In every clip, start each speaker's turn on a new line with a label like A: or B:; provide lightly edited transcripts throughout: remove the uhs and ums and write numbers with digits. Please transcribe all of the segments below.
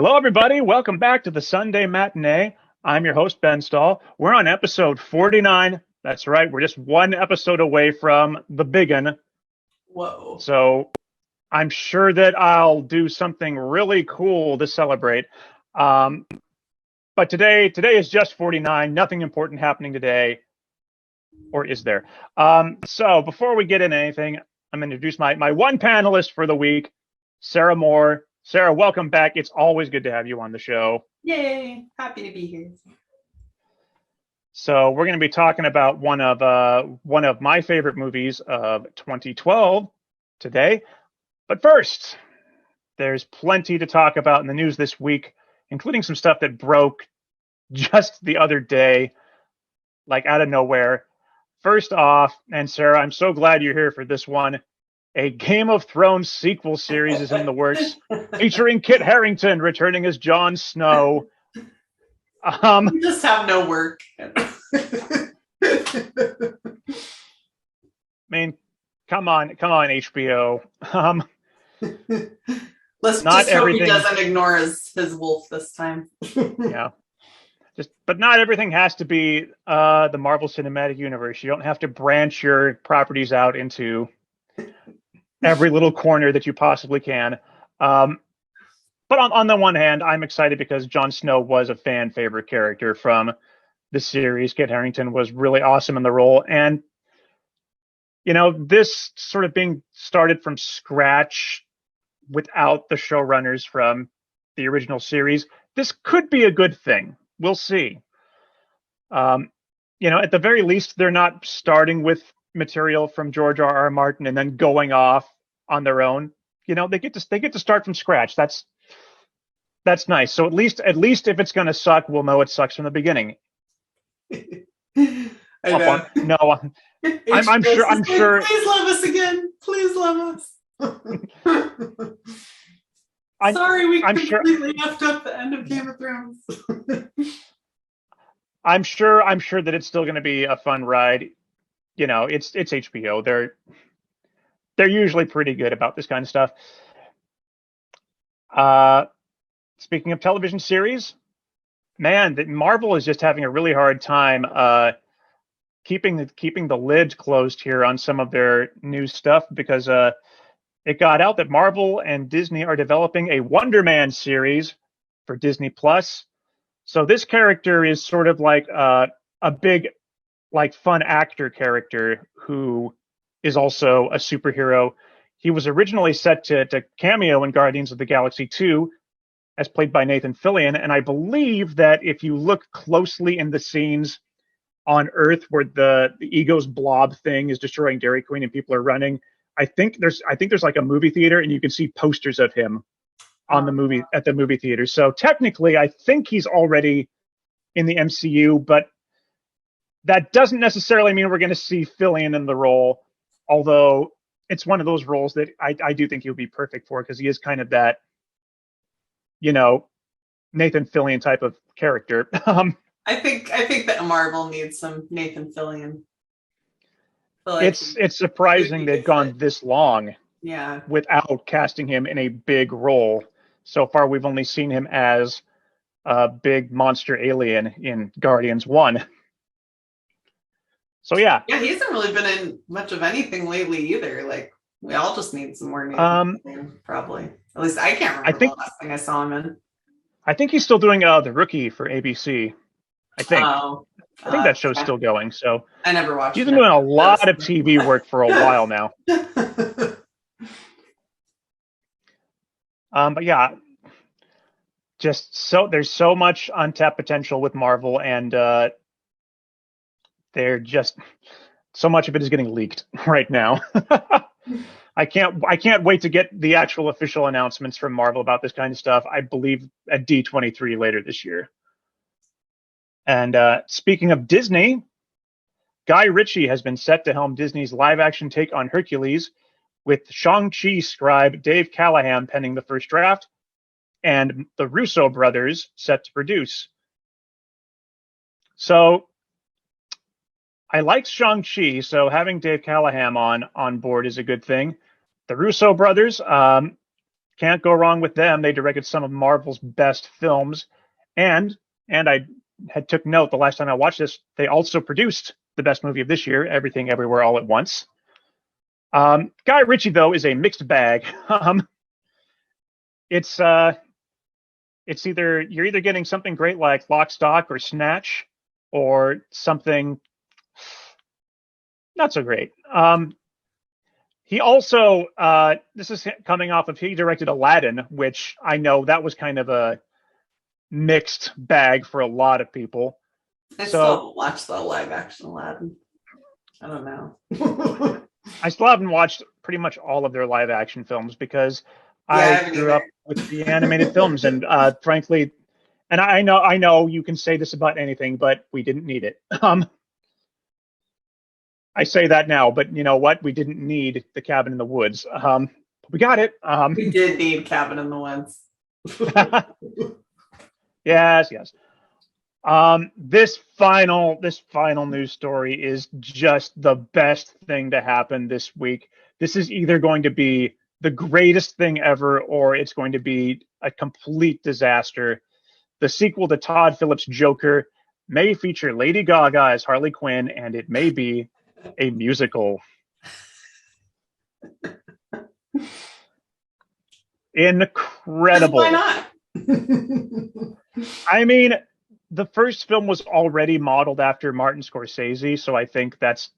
A: Hello, everybody. Welcome back to the Sunday Matinee. I'm your host, Ben Stahl. We're on episode 49. That's right. We're just one episode away from the big one.
B: Whoa.
A: So I'm sure that I'll do something really cool to celebrate. But today is just 49. Nothing important happening today. Or is there? So before we get into anything, I'm going to introduce my one panelist for the week, Sarah Moore. Sarah, welcome back. It's always good to have you on the show.
B: Yay. Happy to be here.
A: So we're going to be talking about one of my favorite movies of 2012 today. But first, there's plenty to talk about in the news this week, including some stuff that broke just the other day, like out of nowhere. First off, and Sarah, I'm so glad you're here for this one. A Game of Thrones sequel series is in the works, featuring Kit Harington returning as Jon Snow.
B: We just have no work.
A: I mean, come on, HBO.
B: Let's just hope he doesn't ignore his wolf this time.
A: Yeah. But not everything has to be the Marvel Cinematic Universe. You don't have to branch your properties out into every little corner that you possibly can. But on the one hand, I'm excited because Jon Snow was a fan favorite character from the series. Kit Harington was really awesome in the role. And, you know, this sort of being started from scratch without the showrunners from the original series, this could be a good thing. We'll see. You know, at the very least, they're not starting with material from George R.R. Martin and then going off on their own. You know, they get to start from scratch. That's nice. So at least if it's going to suck, we'll know it sucks from the beginning.
B: I know.
A: I'm sure.
B: Please love us again. Please love us. Sorry, we completely effed up the end of Game of Thrones.
A: I'm sure that it's still going to be a fun ride. You know, it's HBO. They're usually pretty good about this kind of stuff. Speaking of television series, man, Marvel is just having a really hard time keeping the lid closed here on some of their new stuff because it got out that Marvel and Disney are developing a Wonder Man series for Disney Plus. So this character is sort of like a big, like, fun actor character who is also a superhero. He was originally set to cameo in Guardians of the Galaxy 2, as played by Nathan Fillion. And I believe that if you look closely in the scenes on Earth where the Ego's blob thing is destroying Dairy Queen and people are running, I think there's like a movie theater and you can see posters of him on the movie theater. So technically, I think he's already in the MCU, but that doesn't necessarily mean we're going to see Fillion in the role. Although it's one of those roles that I do think he'll be perfect for because he is kind of that, you know, Nathan Fillion type of character.
B: I think that Marvel needs some Nathan Fillion.
A: It's surprising they've gone this long without casting him in a big role. So far, we've only seen him as a big monster alien in Guardians 1. So yeah.
B: Yeah, he hasn't really been in much of anything lately either. Like, we all just need some more Nathan Fillion, probably. At least I can't remember the last thing I saw him in.
A: I think he's still doing The Rookie for ABC. I think that show's still going. So
B: I never watched it.
A: He's been doing a lot of TV work for a while now. But yeah, there's so much untapped potential with Marvel, and they're just so much of it is getting leaked right now. I can't wait to get the actual official announcements from Marvel about this kind of stuff. I believe at D23 later this year. And speaking of Disney, Guy Ritchie has been set to helm Disney's live-action take on Hercules, with Shang-Chi scribe Dave Callahan penning the first draft, and the Russo brothers set to produce. So I liked Shang-Chi, so having Dave Callahan on board is a good thing. The Russo brothers, Can't go wrong with them. They directed some of Marvel's best films, and I had took note the last time I watched this, they also produced the best movie of this year, Everything Everywhere All at Once. Guy Ritchie, though, is a mixed bag. It's you're either getting something great like Lock, Stock, or Snatch, or something not so great. He also, this is coming off of, he directed Aladdin, which I know that was kind of a mixed bag for a lot of people.
B: I still haven't watched the live action Aladdin. I don't know.
A: I still haven't watched pretty much all of their live action films because I grew up with the animated films, and frankly, and I know you can say this about anything, but we didn't need it. I say that now, but you know what? We didn't need the Cabin in the Woods. We got it.
B: We did need Cabin in the Woods.
A: Yes. This final news story is just the best thing to happen this week. This is either going to be the greatest thing ever, or it's going to be a complete disaster. The sequel to Todd Phillips' Joker may feature Lady Gaga as Harley Quinn, and it may be a musical. Incredible.
B: Why not?
A: I mean, the first film was already modeled after Martin Scorsese, so I think that's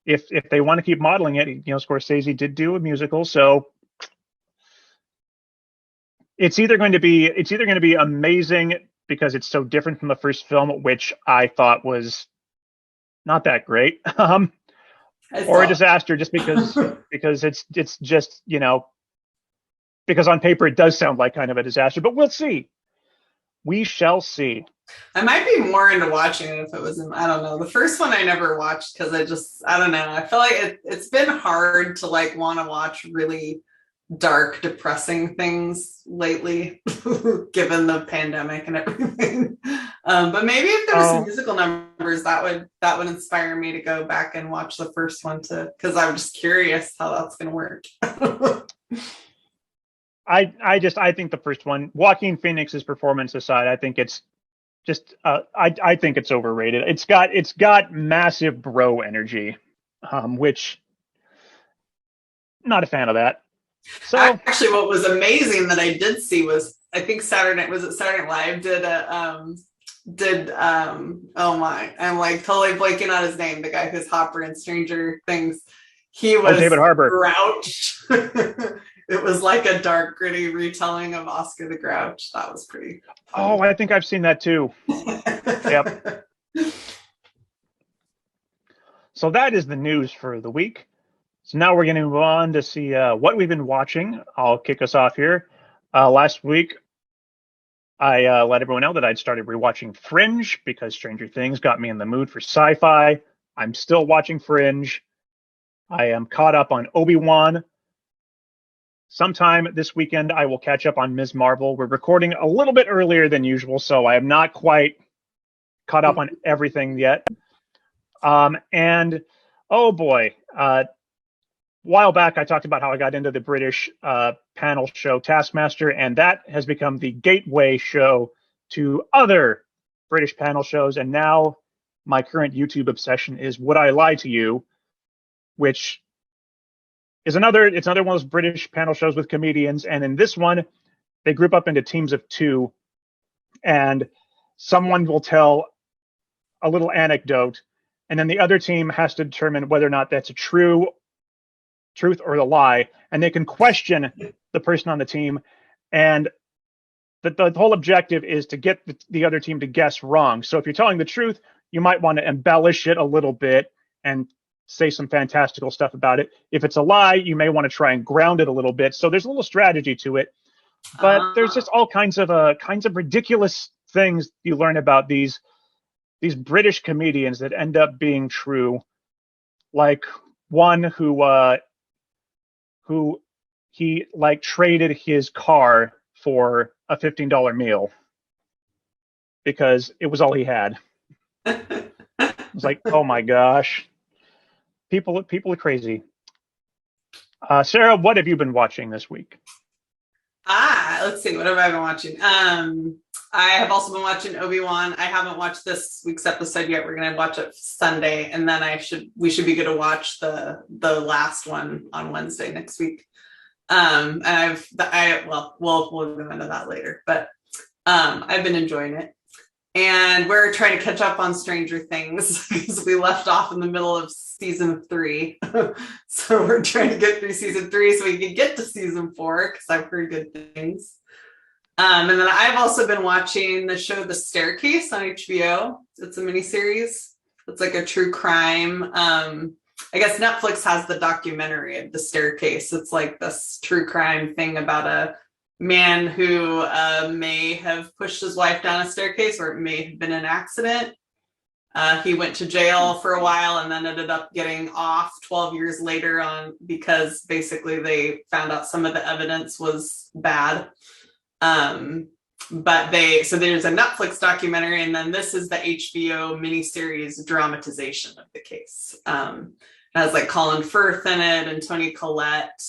A: if they want to keep modeling it, you know, Scorsese did do a musical, so it's either going to be amazing because it's so different from the first film, which I thought was not that great, or a disaster just because it's just, you know, because on paper it does sound like kind of a disaster, but we'll see. We shall see.
B: I might be more into watching it if it was I don't know. The first one I never watched because I don't know. I feel like it's been hard to like want to watch really dark, depressing things lately, given the pandemic and everything. But maybe if there was some musical numbers, that would inspire me to go back and watch the first one because I'm just curious how that's going to work.
A: I think the first one, Joaquin Phoenix's performance aside, I think it's just I think it's overrated. It's got massive bro energy, which not a fan of that. So
B: actually, what was amazing that I did see was I think Saturday Night Live did oh my, I'm like totally blanking on his name, the guy who's Hopper in Stranger Things. He was
A: David Harbour.
B: Grouch. It was like a dark, gritty retelling of Oscar the Grouch. That was pretty fun.
A: Oh, I think I've seen that too. Yep. So that is the news for the week. So now we're going to move on to see what we've been watching. I'll kick us off here. Last week, I let everyone know that I'd started rewatching Fringe because Stranger Things got me in the mood for sci-fi. I'm still watching Fringe. I am caught up on Obi-Wan. Sometime this weekend, I will catch up on Ms. Marvel. We're recording a little bit earlier than usual, so I am not quite caught up on everything yet. And oh boy, a while back I talked about how I got into the British panel show Taskmaster, and that has become the gateway show to other British panel shows. And now my current YouTube obsession is Would I Lie to You, which is another one of those British panel shows with comedians. And in this one, they group up into teams of two, and someone will tell a little anecdote, and then the other team has to determine whether or not that's a truth or a lie. And they can question the person on the team. And the whole objective is to get the other team to guess wrong. So if you're telling the truth, you might want to embellish it a little bit and say some fantastical stuff about it. If it's a lie, you may want to try and ground it a little bit. So there's a little strategy to it, but there's just all kinds of ridiculous things you learn about these British comedians that end up being true. Like one who he like traded his car for a $15 meal because it was all he had. It's like, oh my gosh. People are crazy. Sarah, what have you been watching this week?
B: let's see, what have I been watching? I have also been watching Obi-Wan. I haven't watched this week's episode yet. We're gonna watch it Sunday, and then we should be good to watch the last one on Wednesday next week. And we'll go into that later, but I've been enjoying it. And we're trying to catch up on Stranger Things because we left off in the middle of season 3. So we're trying to get through season 3 so we can get to season 4 because I've heard good things. And then I've also been watching the show The Staircase on HBO. It's a miniseries. It's like a true crime. I guess Netflix has the documentary of The Staircase. It's like this true crime thing about a man who may have pushed his wife down a staircase, or it may have been an accident. He went to jail for a while and then ended up getting off 12 years later because basically they found out some of the evidence was bad. So there's a Netflix documentary, and then this is the HBO miniseries dramatization of the case. It has like Colin Firth in it and Toni Collette.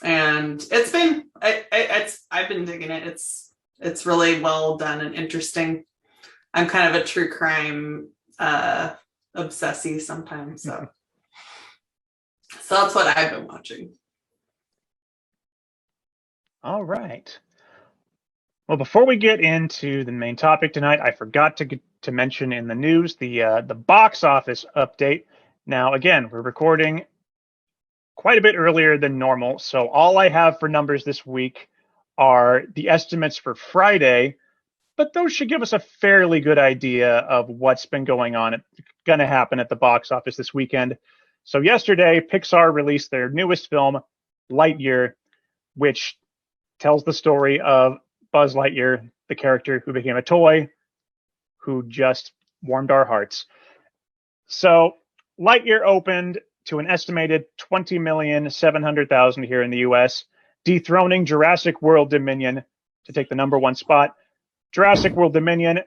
B: And it's been, I've been digging it. It's really well done and interesting. I'm kind of a true crime obsessee sometimes, so that's what I've been watching.
A: All right. Well, before we get into the main topic tonight, I forgot to mention in the news the box office update. Now, again, we're recording quite a bit earlier than normal, so all I have for numbers this week are the estimates for Friday, but those should give us a fairly good idea of what's been going to happen at the box office this weekend. So yesterday, Pixar released their newest film, Lightyear, which tells the story of Buzz Lightyear, the character who became a toy, who just warmed our hearts. So Lightyear opened to an estimated 20,700,000 here in the US, dethroning Jurassic World Dominion to take the number 1 spot. Jurassic World Dominion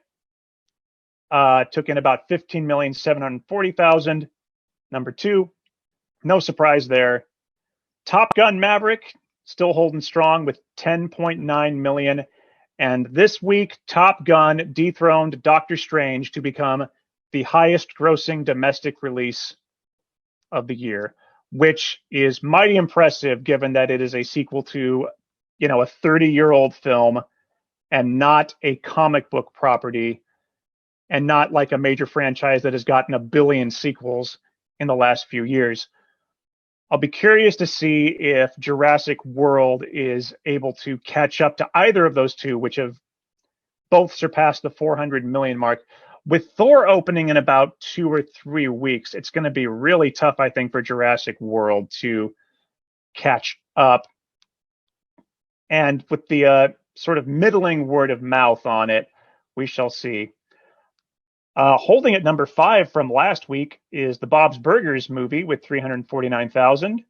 A: took in about 15,740,000. Number 2, no surprise there. Top Gun Maverick still holding strong with 10.9 million. And this week, Top Gun dethroned Doctor Strange to become the highest grossing domestic release of the year, which is mighty impressive given that it is a sequel to, a 30-year-old film and not a comic book property and not like a major franchise that has gotten a billion sequels in the last few years. I'll be curious to see if Jurassic World is able to catch up to either of those two, which have both surpassed the 400 million mark. With Thor opening in about 2 or 3 weeks, it's going to be really tough, I think, for Jurassic World to catch up. And with the sort of middling word of mouth on it, we shall see. Holding at number 5 from last week is the Bob's Burgers movie with 349,000.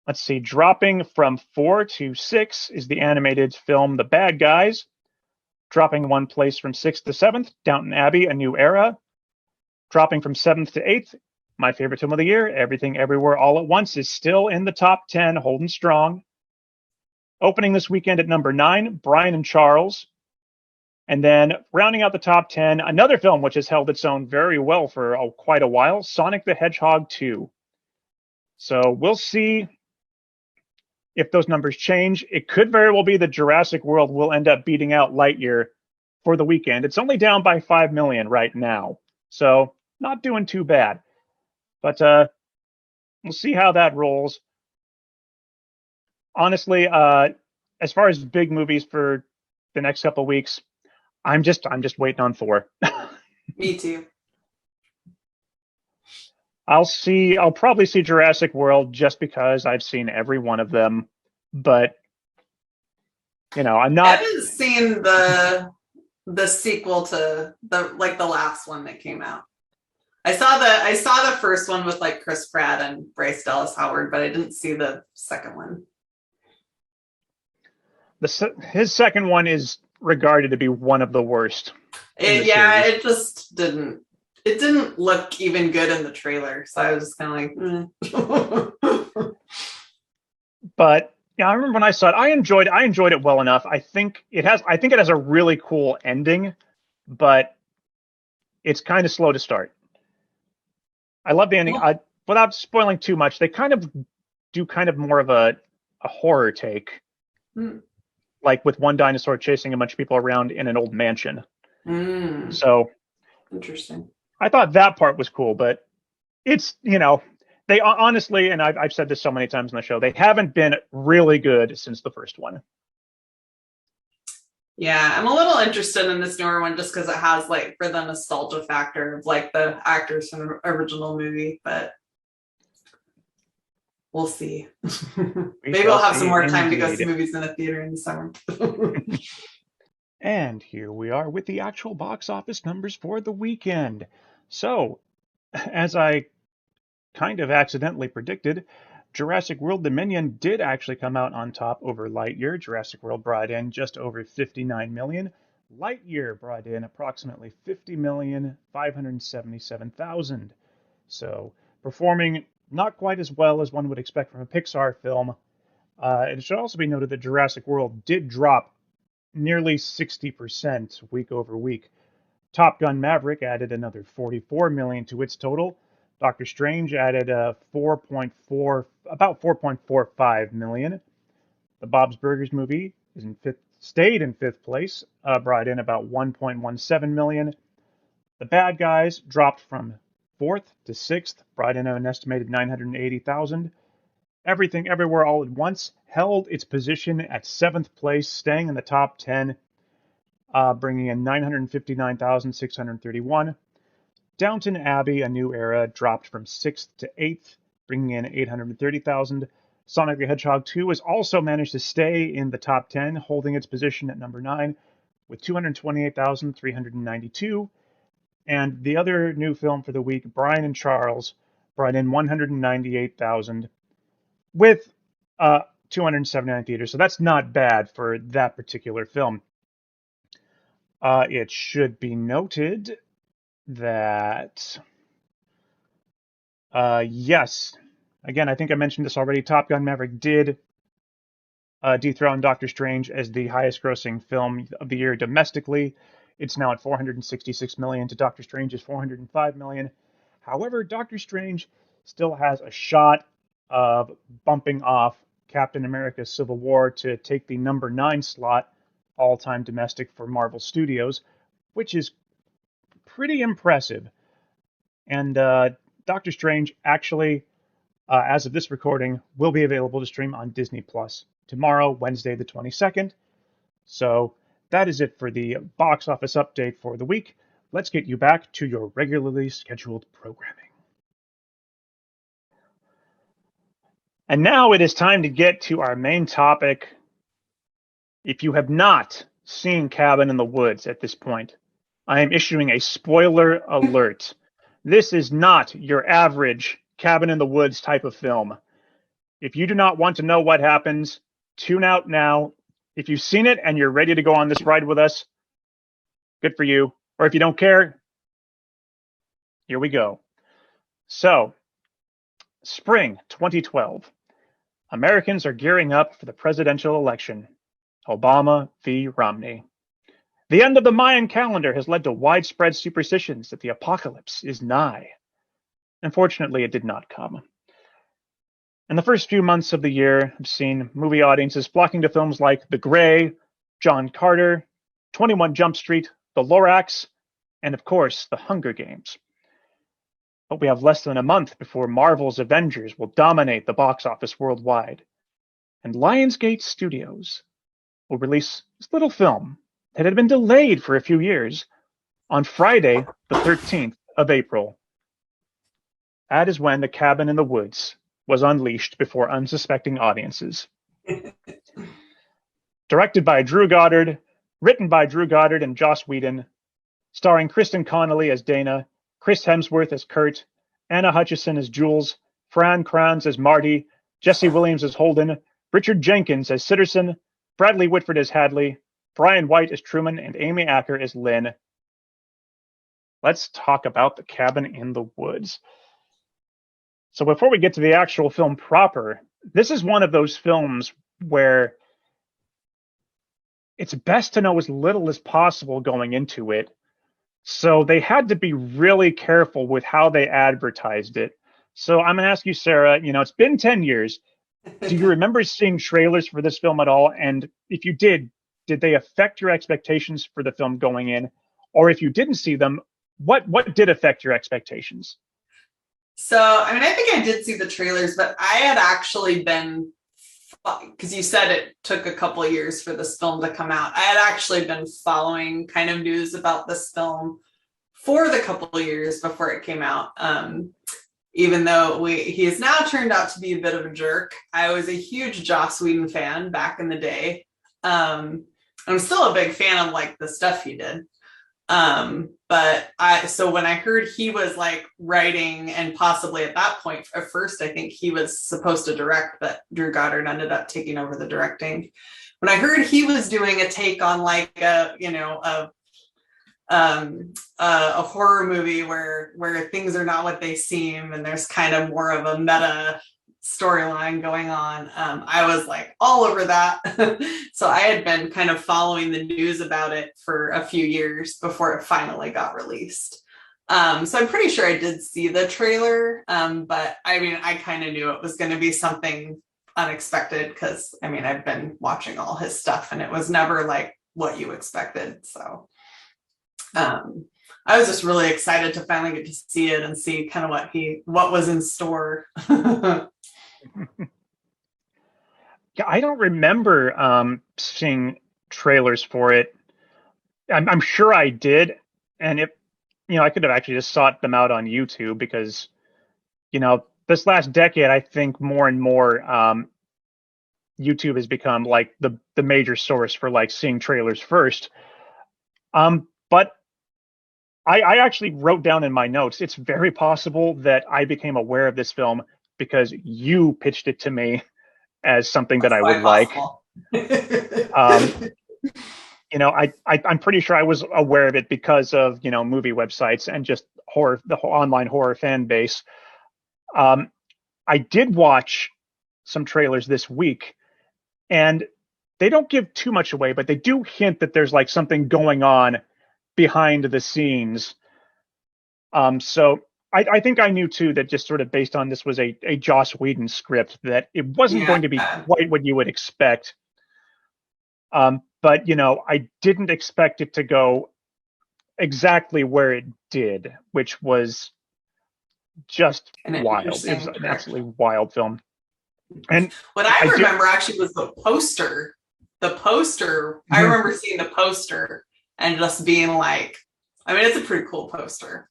A: Let's see, dropping from 4 to 6 is the animated film The Bad Guys. Dropping 1 place from 6th to 7th, Downton Abbey, A New Era. Dropping from 7th to 8th, my favorite film of the year, Everything Everywhere All at Once, is still in the top 10, holding strong. Opening this weekend at number 9, Brian and Charles. And then rounding out the top 10, another film which has held its own very well for quite a while, Sonic the Hedgehog 2. So we'll see if those numbers change. It could very well be that Jurassic World will end up beating out Lightyear for the weekend. It's only down by 5 million right now, so not doing too bad. But we'll see how that rolls. Honestly, as far as big movies for the next couple of weeks, I'm just waiting on Thor.
B: Me too.
A: I'll probably see Jurassic World just because I've seen every one of them, but I'm not.
B: I haven't seen the sequel to the last one that came out. I saw the first one with like Chris Pratt and Bryce Dallas Howard, but I didn't see the second one.
A: His second one is regarded to be one of the worst.
B: It just didn't. It didn't look even good in the trailer, so I was just kind of like.
A: But Yeah, I remember when I saw it. I enjoyed it well enough. I think it has a really cool ending, but it's kind of slow to start. I love the ending.
B: Well,
A: Without spoiling too much, they kind of do kind of more of a horror take,
B: mm,
A: like with one dinosaur chasing a bunch of people around in an old mansion.
B: mm,
A: So
B: interesting.
A: I thought that part was cool, but it's, they honestly, and I've said this so many times on the show, they haven't been really good since the first one.
B: Yeah, I'm a little interested in this newer one just because it has like for the nostalgia factor of like the actors from the original movie, but we'll see.
A: We
B: Maybe
A: shall
B: I'll have some
A: see
B: more time to go see
A: indeed.
B: movies in the theater in the summer.
A: And here we are with the actual box office numbers for the weekend. So, as I kind of accidentally predicted, Jurassic World Dominion did actually come out on top over Lightyear. Jurassic World brought in just over 59 million. Lightyear brought in approximately 50,577,000. So, performing not quite as well as one would expect from a Pixar film. It should also be noted that Jurassic World did drop nearly 60% week over week. Top Gun Maverick added another 44 million to its total. Doctor Strange added 4.4, about 4.45 million. The Bob's Burgers movie stayed in fifth place, brought in about 1.17 million. The Bad Guys dropped from fourth to sixth, brought in an estimated 980,000. Everything Everywhere All at Once held its position at seventh place, staying in the top 10, bringing in 959,631. Downton Abbey: A New Era dropped from sixth to eighth, bringing in 830,000. Sonic the Hedgehog 2 has also managed to stay in the top 10, holding its position at number 9 with 228,392. And the other new film for the week, Brian and Charles, brought in 198,000 with 279 theaters. So that's not bad for that particular film. It should be noted that, yes, again, I think I mentioned this already. Top Gun Maverick did dethrone Doctor Strange as the highest grossing film of the year domestically. It's now at 466 million to Doctor Strange's 405 million. However, Doctor Strange still has a shot of bumping off Captain America Civil War to take the number 9 slot all-time domestic for Marvel Studios, which is pretty impressive. And Doctor Strange actually, as of this recording, will be available to stream on Disney Plus tomorrow, Wednesday the 22nd. So that is it for the box office update for the week. Let's get you back to your regularly scheduled programming. And now it is time to get to our main topic. If you have not seen Cabin in the Woods at this point, I am issuing a spoiler alert. This is not your average Cabin in the Woods type of film. If you do not want to know what happens, tune out now. If you've seen it and you're ready to go on this ride with us, good for you. Or if you don't care, here we go. So, spring 2012. Americans are gearing up for the presidential election. Obama v. Romney. The end of the Mayan calendar has led to widespread superstitions that the apocalypse is nigh. Unfortunately, it did not come. And the first few months of the year have seen movie audiences flocking to films like The Grey, John Carter, 21 Jump Street, The Lorax, and of course, The Hunger Games. But we have less than a month before Marvel's Avengers will dominate the box office worldwide. And Lionsgate Studios will release this little film that had been delayed for a few years on Friday, the 13th of April. That is when The Cabin in the Woods was unleashed before unsuspecting audiences. Directed by Drew Goddard, written by Drew Goddard and Joss Whedon, starring Kristen Connolly as Dana, Chris Hemsworth as Kurt, Anna Hutchison as Jules, Fran Kranz as Marty, Jesse Williams as Holden, Richard Jenkins as Sitterson, Bradley Whitford as Hadley, Brian White as Truman, and Amy Acker as Lynn. Let's talk about The Cabin in the Woods. So before we get to the actual film proper, this is one of those films where it's best to know as little as possible going into it. So they had to be really careful with how they advertised it. So I'm going to ask you, Sarah, it's been 10 years. Do you remember seeing trailers for this film at all? And if you did they affect your expectations for the film going in? Or if you didn't see them, what did affect your expectations?
B: So, I mean, I think I did see the trailers, but I had actually been, because you said it took a couple of years for this film to come out. I had actually been following kind of news about this film for the couple of years before it came out. Even though he has now turned out to be a bit of a jerk. I was a huge Joss Whedon fan back in the day. I'm still a big fan of like the stuff he did. So when I heard he was like writing, and possibly at that point, at first, I think he was supposed to direct, but Drew Goddard ended up taking over the directing. When I heard he was doing a take on like a horror movie where things are not what they seem, and there's kind of more of a meta storyline going on, I was like all over that. So I had been kind of following the news about it for a few years before it finally got released. So I'm pretty sure I did see the trailer, but I mean, I kind of knew it was going to be something unexpected because, I mean, I've been watching all his stuff and it was never like what you expected. So I was just really excited to finally get to see it and see kind of what was in store.
A: Yeah, I don't remember seeing trailers for it. I'm sure I did, and if I could have actually just sought them out on YouTube because this last decade, I think more and more YouTube has become like the major source for like seeing trailers first. But I actually wrote down in my notes, it's very possible that I became aware of this film because you pitched it to me as something that I would like. I'm pretty sure I was aware of it because of, movie websites and just the whole online horror fan base. I did watch some trailers this week, and they don't give too much away, but they do hint that there's like something going on behind the scenes. So I think I knew too that just sort of based on this was a Joss Whedon script that it wasn't going to be quite what you would expect. But I didn't expect it to go exactly where it did, which was just wild. It was an absolutely wild film. And
B: what I remember actually was the poster. I remember seeing the poster and just being like, I mean, it's a pretty cool poster.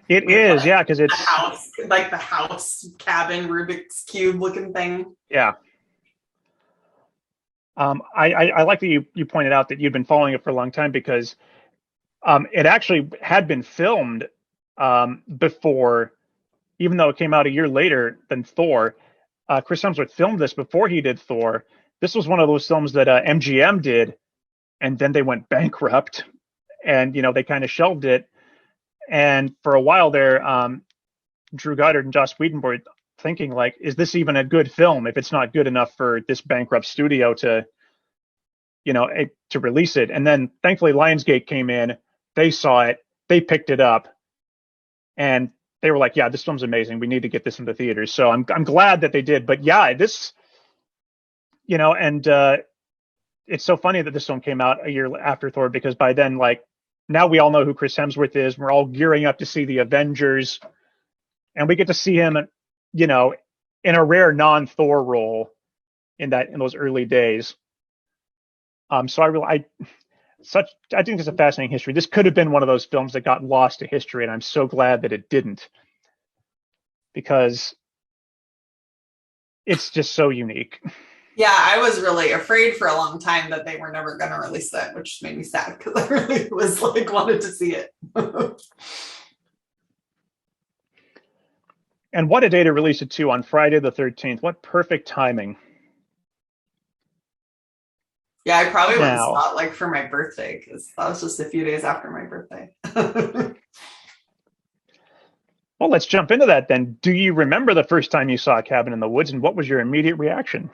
A: It is, yeah, because it's
B: the house cabin Rubik's Cube looking thing.
A: Yeah. I like that you pointed out that you'd been following it for a long time because it actually had been filmed before, even though it came out a year later than Thor. Chris Hemsworth filmed this before he did Thor. This was one of those films that MGM did, and then they went bankrupt, and they kind of shelved it. And for a while there, Drew Goddard and Joss Whedon were thinking like, is this even a good film if it's not good enough for this bankrupt studio to release it? And then thankfully Lionsgate came in, they saw it, they picked it up, and they were like, yeah, this film's amazing. We need to get this into theaters. So I'm glad that they did. But yeah, this, and it's so funny that this film came out a year after Thor because by then, like, now we all know who Chris Hemsworth is. We're all gearing up to see the Avengers, and we get to see him, in a rare non-Thor role in those early days. So I think it's a fascinating history. This could have been one of those films that got lost to history, and I'm so glad that it didn't, because it's just so unique.
B: Yeah, I was really afraid for a long time that they were never going to release that, which made me sad because I really was like wanted to see it.
A: And what a day to release it too, on Friday the 13th. What perfect timing.
B: Yeah, I probably went and saw it like for my birthday because that was just a few days after my birthday.
A: Well, let's jump into that then. Do you remember the first time you saw Cabin in the Woods, and what was your immediate reaction?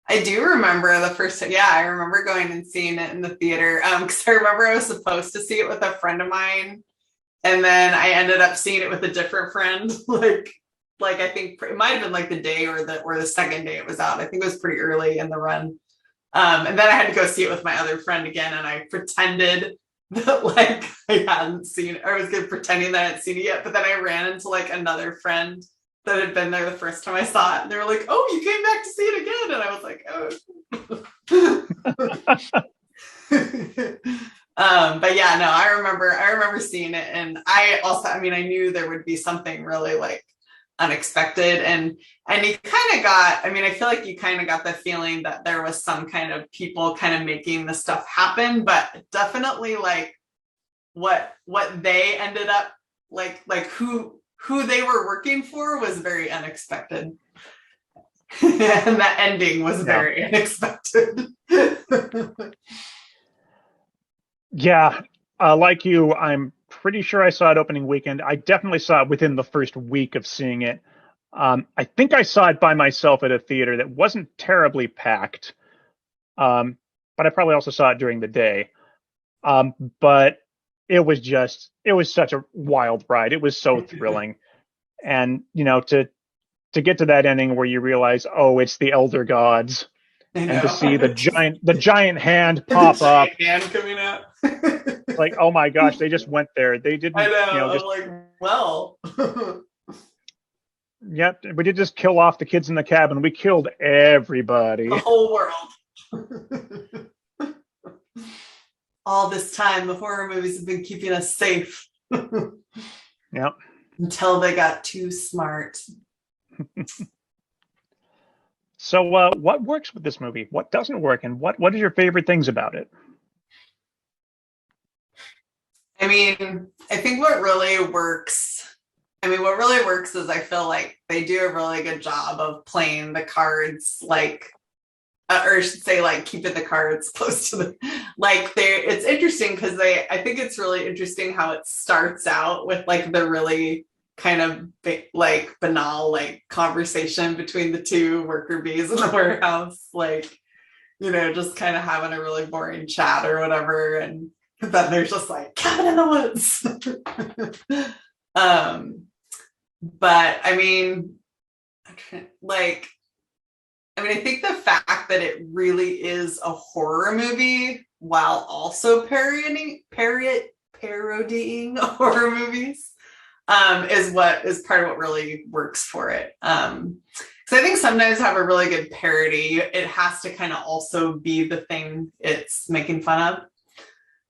B: I do remember the first time. Yeah, I remember going and seeing it in the theater. Because I remember I was supposed to see it with a friend of mine, and then I ended up seeing it with a different friend. Like I think it might have been like the day or the second day it was out. I think it was pretty early in the run. And then I had to go see it with my other friend again, and I pretended that like I hadn't seen it, or I was good pretending that I hadn't seen it yet. But then I ran into like another friend that had been there the first time I saw it, and they were like, "Oh, you came back to see it again," and I was like, "Oh." But yeah, no, I remember seeing it, and I mean, I knew there would be something really like unexpected, and you kind of got, I mean, I feel like you kind of got the feeling that there was some kind of people kind of making the stuff happen, but definitely like what they ended up like who they were working for was very unexpected. And that ending was very unexpected.
A: Yeah, like you, I'm pretty sure I saw it opening weekend. I definitely saw it within the first week of seeing it. I think I saw it by myself at a theater that wasn't terribly packed, but I probably also saw it during the day. But it was such a wild ride. It was so thrilling. And, to get to that ending where you realize, oh, it's the Elder Gods, and to see the giant hand pop up,
B: hand coming out.
A: like, oh my gosh, they just went there. They didn't.
B: I know.
A: Just,
B: I'm like, well.
A: Yep, we did just kill off the kids in the cabin. We killed everybody.
B: The whole world. All this time, the horror movies have been keeping us safe.
A: Yep.
B: Until they got too smart.
A: So, what works with this movie? What doesn't work? And what is your favorite things about it?
B: I mean, I think what really works is I feel like they do a really good job of playing the cards like, or I should say like keeping the cards close to the, like it's interesting because I think it's really interesting how it starts out with like the really kind of like banal like conversation between the two worker bees in the warehouse, like, just kind of having a really boring chat or whatever, and then there's just like cabin in the woods. But I mean, I think the fact that it really is a horror movie while also parodying horror movies is part of what really works for it. So I think sometimes have a really good parody, it has to kind of also be the thing it's making fun of.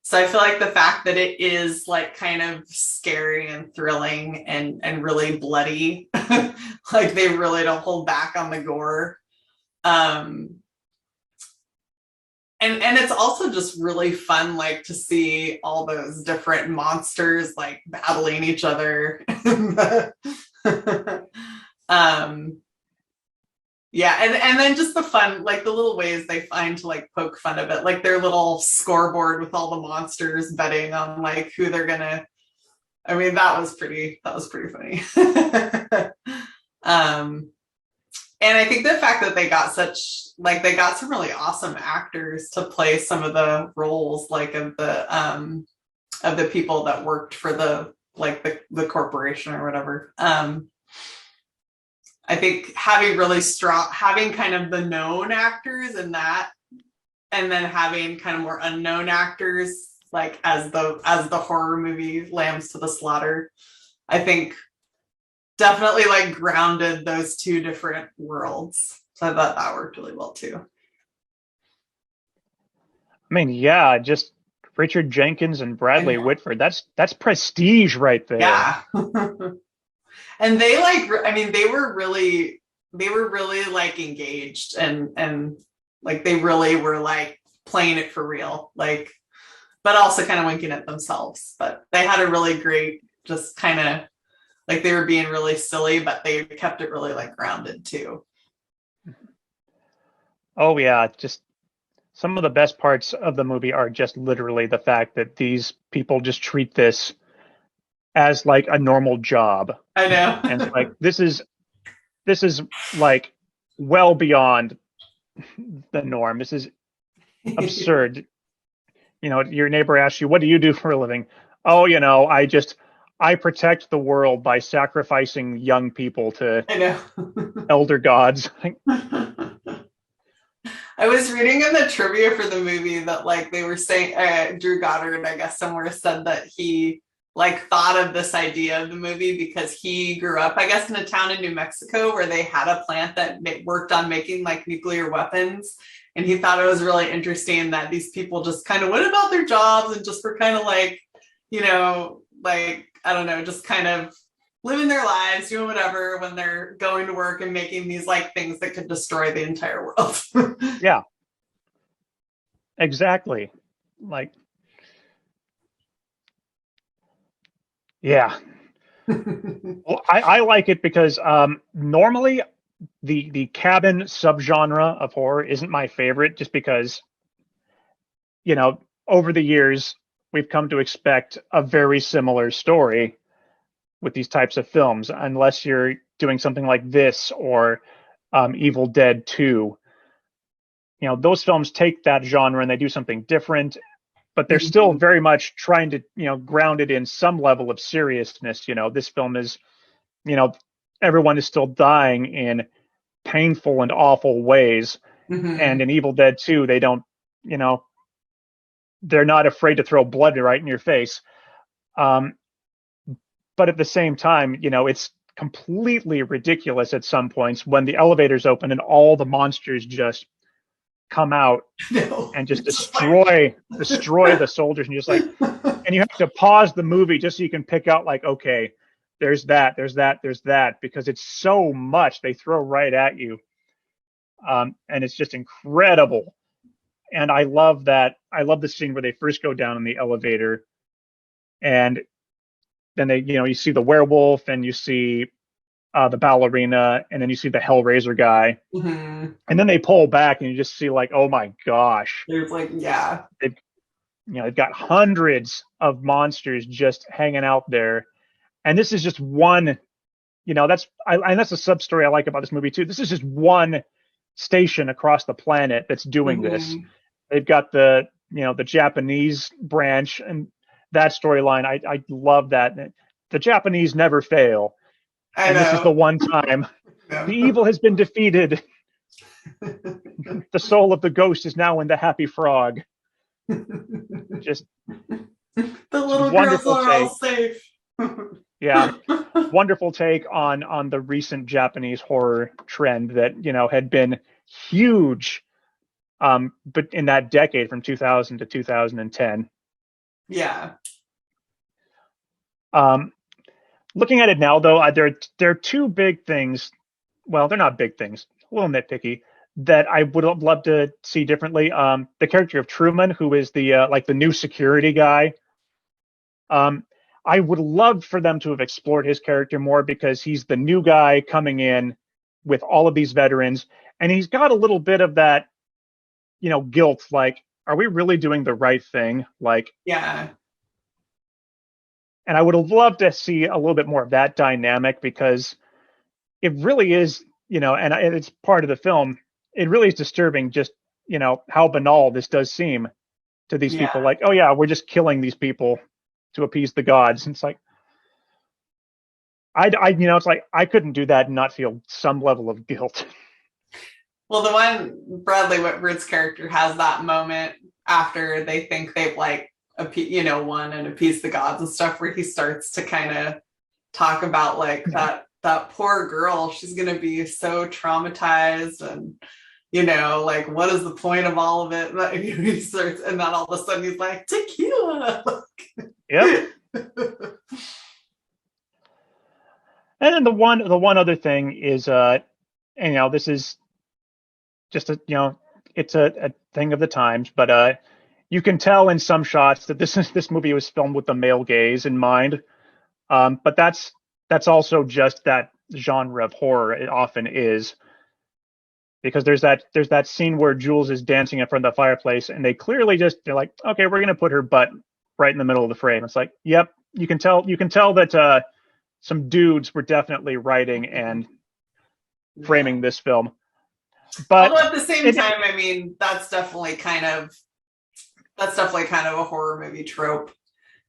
B: So I feel like the fact that it is like kind of scary and thrilling and really bloody, like they really don't hold back on the gore. And it's also just really fun, like to see all those different monsters like battling each other. Yeah, and then just the fun, like the little ways they find to like poke fun of it, like their little scoreboard with all the monsters betting on like who they're gonna. I mean, that was pretty funny. And I think the fact that they got some really awesome actors to play some of the roles, like of the people that worked for the corporation or whatever. I think having kind of the known actors in that, and then having kind of more unknown actors, like as the horror movie Lambs to the Slaughter, I think definitely like grounded those two different worlds. So I thought that worked really well too.
A: I mean, yeah, just Richard Jenkins and Bradley Whitford. That's prestige right there.
B: Yeah. And they were really like engaged and like they really were like playing it for real, like, but also kind of winking at themselves. But they had a really great, just kind of like they were being really silly, but they kept it really like grounded too.
A: Oh yeah, just some of the best parts of the movie are just literally the fact that these people just treat this as like a normal job.
B: I know.
A: And like this is like well beyond the norm. This is absurd. You know, your neighbor asks you, "What do you do for a living?" Oh, you know, I protect the world by sacrificing young people to
B: I know.
A: elder gods.
B: I was reading in the trivia for the movie that like they were saying Drew Goddard, I guess somewhere said that he like thought of this idea of the movie because he grew up, I guess, in a town in New Mexico where they had a plant that worked on making like nuclear weapons. And he thought it was really interesting that these people just kind of went about their jobs and just were kind of like, you know, like, I don't know, just kind of living their lives, doing whatever when they're going to work and making these like things that could destroy the entire world.
A: Yeah, exactly. Like, yeah. Well, I like it because normally the cabin subgenre of horror isn't my favorite, just because, you know, over the years we've come to expect a very similar story with these types of films, unless you're doing something like this or Evil Dead 2. You know, those films take that genre and they do something different, but they're still very much trying to, you know, ground it in some level of seriousness. You know, this film is, you know, everyone is still dying in painful and awful ways. And in Evil Dead 2, they don't, you know, they're not afraid to throw blood right in your face. But at the same time, you know, it's completely ridiculous at some points when the elevators open and all the monsters just come out and just destroy the soldiers, and you're just like, and you have to pause the movie just so you can pick out like, okay, there's that, because it's so much they throw right at you. And it's just incredible. And I love that. I love the scene where they first go down in the elevator, and then they, you know, you see the werewolf and you see the ballerina, and then you see the Hellraiser guy, and then they pull back and you just see like, oh my gosh,
B: there's like, yeah,
A: they've, you know, they've got hundreds of monsters just hanging out there, and this is just one. You know, and that's a sub story I like about this movie too. This is just one station across the planet that's doing this. They've got the, you know, the Japanese branch, and that storyline, I love that. The Japanese never fail. And this is the one time the evil has been defeated. The soul of the ghost is now in the happy frog. Just
B: the little girls are all safe.
A: Yeah, wonderful take on the recent Japanese horror trend that, you know, had been huge, but in that decade from 2000 to 2010.
B: Yeah.
A: Looking at it now, though, there are two big things. Well, they're not big things. A little nitpicky that I would have loved to see differently. The character of Truman, who is the like the new security guy. I would love for them to have explored his character more, because he's the new guy coming in with all of these veterans, and he's got a little bit of that, you know, guilt. Like, are we really doing the right thing? Like,
B: yeah.
A: And I would have loved to see a little bit more of that dynamic, because it really is, you know, and it's part of the film. It really is disturbing just, you know, how banal this does seem to these people. Like, oh yeah, we're just killing these people to appease the gods. And it's like, you know, it's like, I couldn't do that and not feel some level of guilt.
B: Well, the one Bradley Whitford's character has that moment after they think they've like, you know, won and appeased the gods and stuff, where he starts to kind of talk about like that poor girl, she's going to be so traumatized, and, you know, like, what is the point of all of it? And he starts, and then all of a sudden he's like, tequila.
A: Yep. And then the one other thing is, and, you know, this is just a, you know, it's a thing of the times, but you can tell in some shots that this movie was filmed with the male gaze in mind. But that's also just that genre of horror. It often is, because there's that scene where Jules is dancing in front of the fireplace, and they're like, okay, we're gonna put her butt right in the middle of the frame. It's like, yep, you can tell that some dudes were definitely writing and framing this film. But
B: Although at the same
A: it,
B: time, I mean, that's definitely kind of a horror movie trope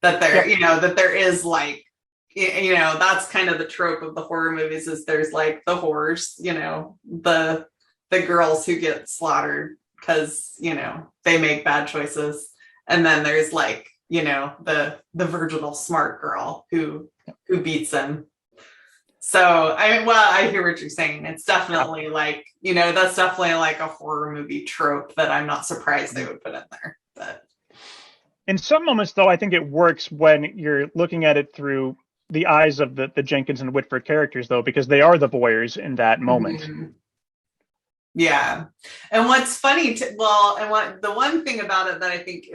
B: that there,
A: yeah,
B: you know, that there is like, you know, that's kind of the trope of the horror movies is there's like the horrors, you know, the girls who get slaughtered because, you know, they make bad choices. And then there's like, you know, the virginal smart girl who beats them. So I hear what you're saying. It's definitely like, you know, that's definitely like a horror movie trope that I'm not surprised they would put in there. But
A: in some moments, though, I think it works when you're looking at it through the eyes of the Jenkins and Whitford characters, though, because they are the voyeurs in that moment.
B: mm-hmm. Yeah. And what's funny and what the one thing about it that I think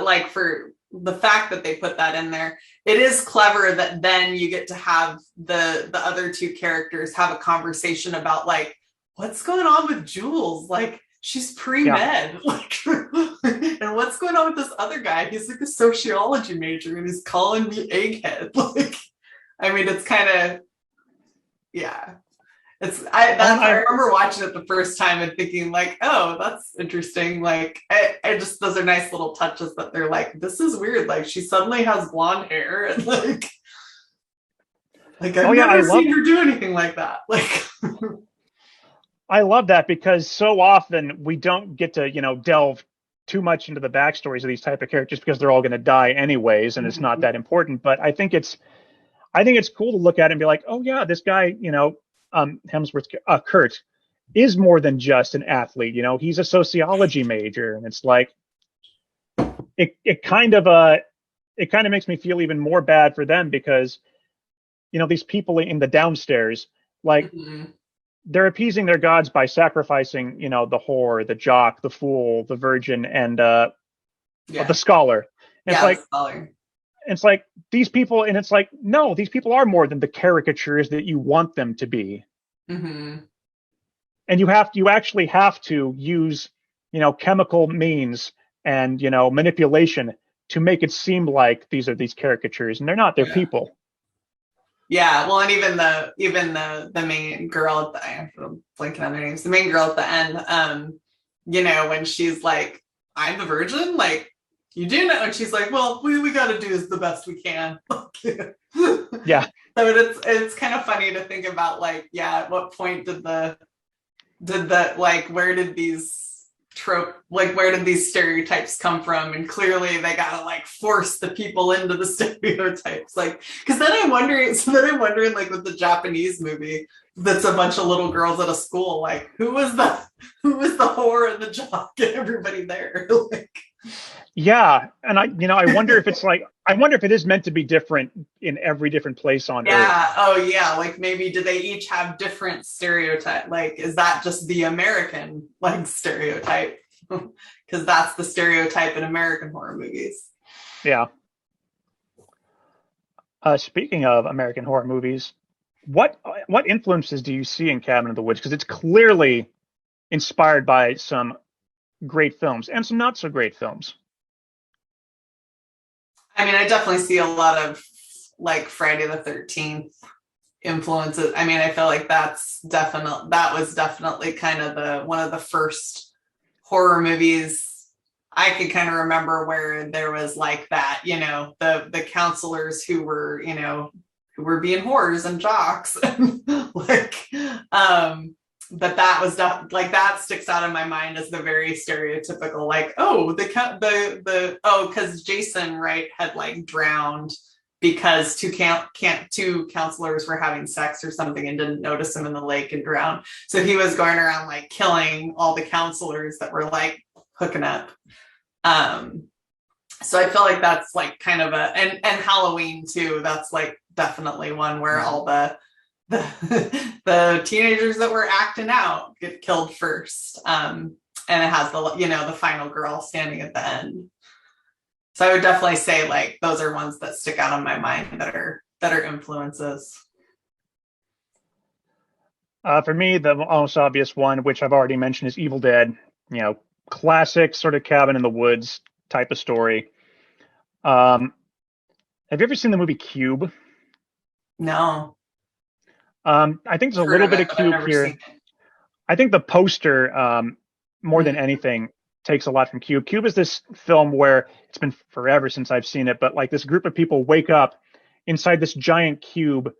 B: like for the fact that they put that in there, it is clever that then you get to have the other two characters have a conversation about like what's going on with Jules, like she's pre-med, yeah. Like and what's going on with this other guy, he's like a sociology major and he's calling me egghead. Like I mean it's kind of yeah. I remember watching it the first time and thinking like, oh, that's interesting. Like, I just those are nice little touches that they're like, this is weird. Like, she suddenly has blonde hair and like I've never seen her do anything like that. Like,
A: I love that because so often we don't get to delve too much into the backstories of these type of characters because they're all going to die anyways, and it's not that important. But I think it's cool to look at it and be like, oh yeah, this guy, Hemsworth, Kurt, is more than just an athlete. He's a sociology major, and it's like it kind of makes me feel even more bad for them because these people in the downstairs, like they're appeasing their gods by sacrificing the whore, the jock, the fool, the virgin, and the scholar. And
B: the scholar.
A: It's like these people, and it's like, no, these people are more than the caricatures that you want them to be.
B: Mm-hmm.
A: And you actually have to use, chemical means and, manipulation to make it seem like these are these caricatures, and they're not, they're people.
B: Yeah. Well, and even the main girl I have to blanking on their names, the main girl at the end, when she's like, I'm the virgin, like, you do know, and she's like, well, we got to do is the best we can.
A: Yeah.
B: So it's kind of funny to think about, like, yeah, at what point did where did these stereotypes come from? And clearly they gotta like force the people into the stereotypes, like, because then I'm wondering like with the Japanese movie that's a bunch of little girls at a school, like who was the whore and the jock and everybody there. Like,
A: yeah, and I wonder if it's like, I wonder if it is meant to be different in every different place on Earth.
B: Yeah. Oh yeah. Like maybe do they each have different stereotype? Like, is that just the American like stereotype? Because that's the stereotype in American horror movies.
A: Yeah. Speaking of American horror movies, what influences do you see in Cabin in the Woods? Because it's clearly inspired by some great films and some not so great films.
B: I mean, I definitely see a lot of like Friday the 13th influences. I mean, I feel like that was definitely kind of one of the first horror movies I could kind of remember where there was like that, the counselors who were being whores and jocks. Like, but that was like, that sticks out in my mind as the very stereotypical, like, oh, because Jason Wright had like drowned because two counselors were having sex or something and didn't notice him in the lake and drowned. So he was going around like killing all the counselors that were like hooking up. So I feel like that's like kind of and Halloween too. That's like definitely one where all the teenagers that were acting out get killed first. And it has the final girl standing at the end. So I would definitely say like those are ones that stick out on my mind that are influences.
A: For me, the most obvious one, which I've already mentioned, is Evil Dead. Classic sort of cabin in the woods type of story. Have you ever seen the movie Cube?
B: No.
A: I think there's a little bit of Cube here. I think the poster, more than
B: Mm.
A: anything, takes a lot from Cube. Cube is this film where it's been forever since I've seen it, but like this group of people wake up inside this giant cube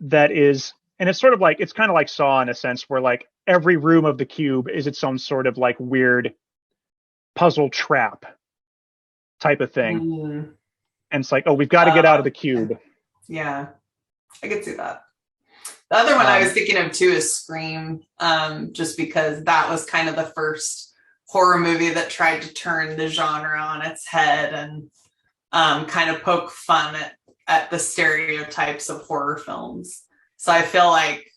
A: that is, and it's sort of like, it's kind of like Saw in a sense, where like every room of the cube is its own sort of like weird puzzle trap type of thing.
B: Mm.
A: And it's like, oh, we've got to get out of the cube.
B: Yeah, I could see that. The other one I was thinking of too is Scream, just because that was kind of the first horror movie that tried to turn the genre on its head and kind of poke fun at the stereotypes of horror films. So I feel like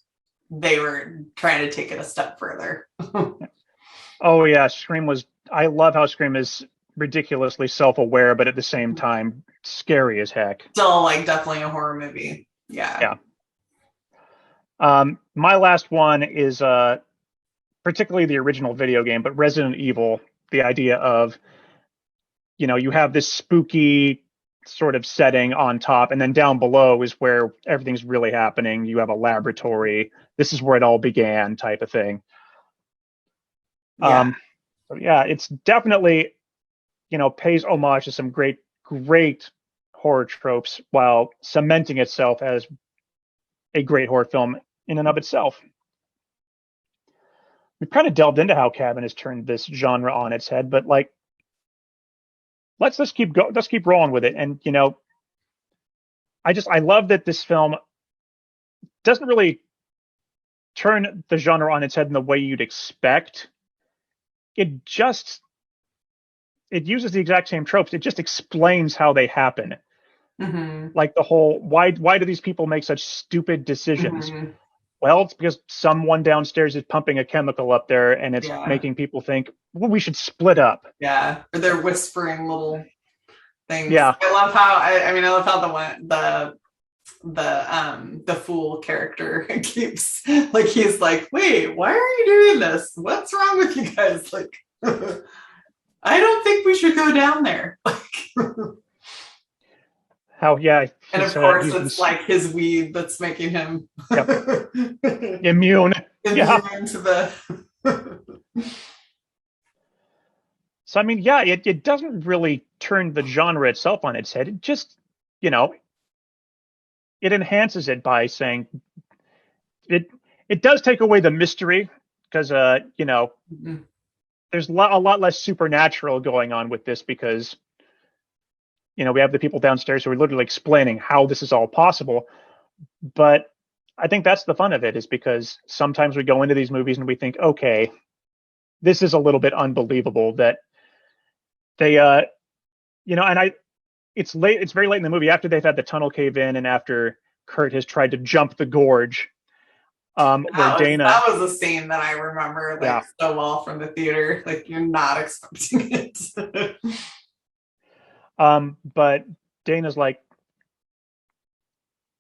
B: they were trying to take it a step further.
A: Oh yeah, Scream was. I love how Scream is ridiculously self-aware, but at the same time scary as heck.
B: Still, like, definitely a horror movie. Yeah.
A: My last one is particularly the original video game, but Resident Evil. The idea of, you have this spooky sort of setting on top, and then down below is where everything's really happening. You have a laboratory. This is where it all began, type of thing.
B: Yeah.
A: Yeah, it's definitely, pays homage to some great, great horror tropes while cementing itself as a great horror film in and of itself. We've kind of delved into how Cabin has turned this genre on its head, but like, let's keep rolling with it. And I love that this film doesn't really turn the genre on its head in the way you'd expect. It uses the exact same tropes. It just explains how they happen.
B: Mm-hmm.
A: Like the whole, why do these people make such stupid decisions?
B: Mm-hmm.
A: Well, it's because someone downstairs is pumping a chemical up there, and it's making people think, well, we should split up.
B: Yeah, or they're whispering little things.
A: Yeah,
B: I love how I love how the fool character keeps, like, he's like, wait, why are you doing this? What's wrong with you guys? Like, I don't think we should go down there.
A: How, yeah.
B: And of course, it's like his weed that's making him
A: immune. Yeah.
B: To the.
A: So, I mean, yeah, it doesn't really turn the genre itself on its head. It just, it enhances it by saying it does take away the mystery because,
B: Mm-hmm.
A: there's a lot less supernatural going on with this because, we have the people downstairs who are literally explaining how this is all possible. But I think that's the fun of it, is because sometimes we go into these movies and we think, okay, this is a little bit unbelievable that they, it's very late in the movie after they've had the tunnel cave in and after Kurt has tried to jump the gorge.
B: That was a scene that I remember so well from the theater. Like, you're not expecting it.
A: But Dana's like,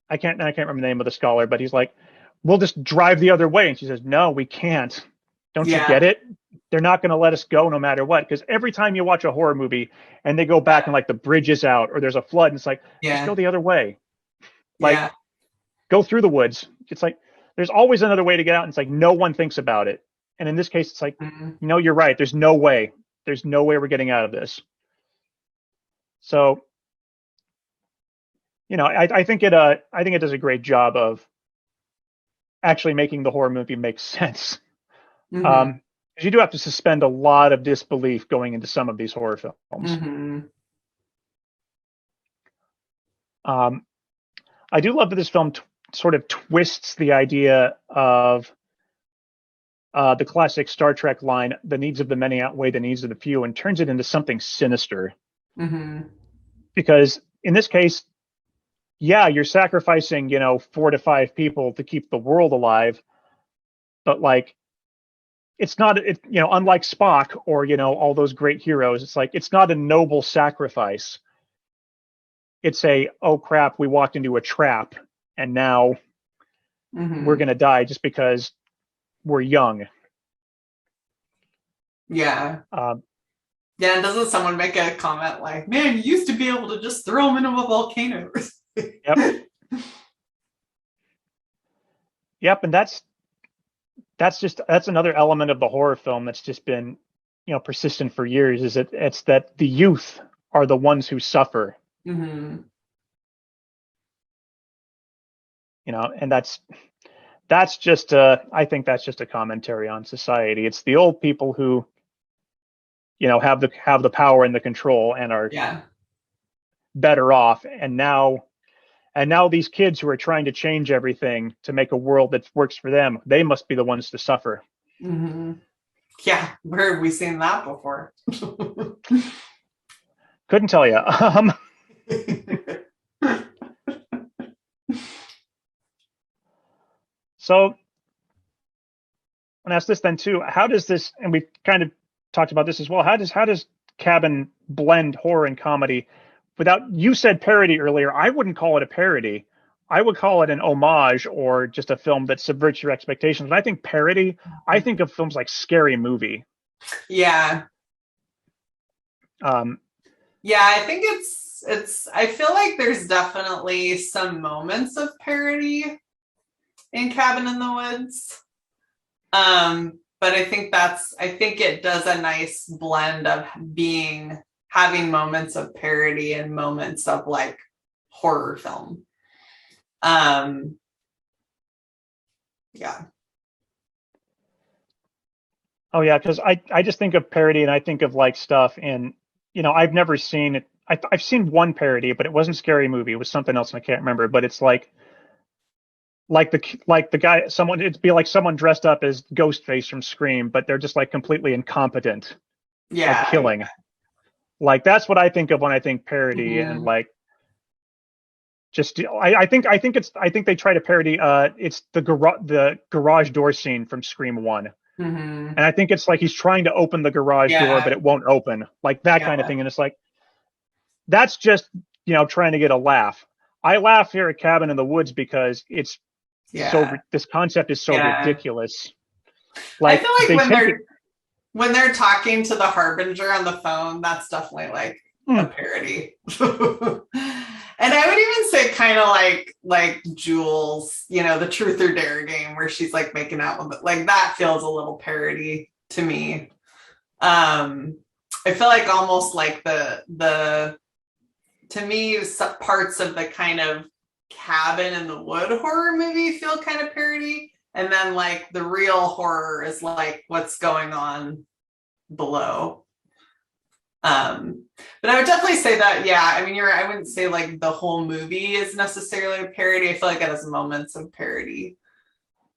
A: I can't remember the name of the scholar, but he's like, we'll just drive the other way. And she says, no, we can't. Don't you get it? They're not going to let us go no matter what. Because every time you watch a horror movie and they go back and like the bridge is out or there's a flood, and it's like, just go the other way. Like, go through the woods. It's like, there's always another way to get out. And it's like, no one thinks about it. And in this case, it's like, you're right. There's no way. There's no way we're getting out of this. So, I think it does a great job of actually making the horror movie make sense. Mm-hmm. Because you do have to suspend a lot of disbelief going into some of these horror films.
B: Mm-hmm.
A: I do love that this film sort of twists the idea of the classic Star Trek line, the needs of the many outweigh the needs of the few, and turns it into something sinister.
B: Mm-hmm.
A: Because in this case, you're sacrificing, 4 to 5 people to keep the world alive. But like, it's not, unlike Spock or, all those great heroes, it's like, it's not a noble sacrifice. It's oh crap, we walked into a trap and now we're going to die just because we're young.
B: Yeah. And doesn't someone make a comment like, man, you used to be able to just throw them into a volcano?
A: Yep. And that's another element of the horror film that's just been, persistent for years. Is it's that the youth are the ones who suffer,
B: Hmm.
A: and that's just I think that's just a commentary on society. It's the old people who, have the power and the control and are
B: Yeah.
A: better off, and now these kids who are trying to change everything to make a world that works for them, they must be the ones to suffer.
B: Hmm. Yeah. Where have we seen that before?
A: Couldn't tell you. So and ask this then too. How does this, and we kind of talked about this as well. How does Cabin blend horror and comedy? You said parody earlier. I wouldn't call it a parody. I would call it an homage or just a film that subverts your expectations. When I think parody, I think of films like Scary Movie.
B: Yeah.
A: Um,
B: Yeah, I think I feel like there's definitely some moments of parody in Cabin in the Woods. But I think it does a nice blend of having moments of parody and moments of like horror film. Yeah.
A: oh yeah, because I just think of parody and I think of like stuff, and I've never seen it. I've seen one parody, but it wasn't Scary Movie. It was something else, and I can't remember. But it's like the guy, someone, it'd be like someone dressed up as Ghostface from Scream, but they're just like completely incompetent at
B: Yeah.
A: killing. Like that's what I think of when I think parody, and
B: Mhm.
A: like just I think they try to parody. It's the garage door scene from Scream One,
B: Mhm.
A: and I think it's like he's trying to open the garage door, but
B: Yeah.
A: it won't open, like that kind of
B: Yeah.
A: thing. And it's like that's just trying to get a laugh. I laugh here at Cabin in the Woods because
B: Yeah.
A: this concept is so
B: Yeah.
A: ridiculous.
B: I
A: Like
B: feel like
A: they take it.
B: when they're talking to the Harbinger on the phone, that's definitely like a
A: Hmm,
B: parody. And I would even say kind of like Jules, the Truth or Dare game where she's like making out with it. Like that feels a little parody to me. I feel like almost like the to me parts of the kind of Cabin in the Wood horror movie feel kind of parody, and then like the real horror is like what's going on below. But I would definitely say that, yeah, I mean, you're right. I wouldn't say like the whole movie is necessarily a parody. I feel like it has moments of parody.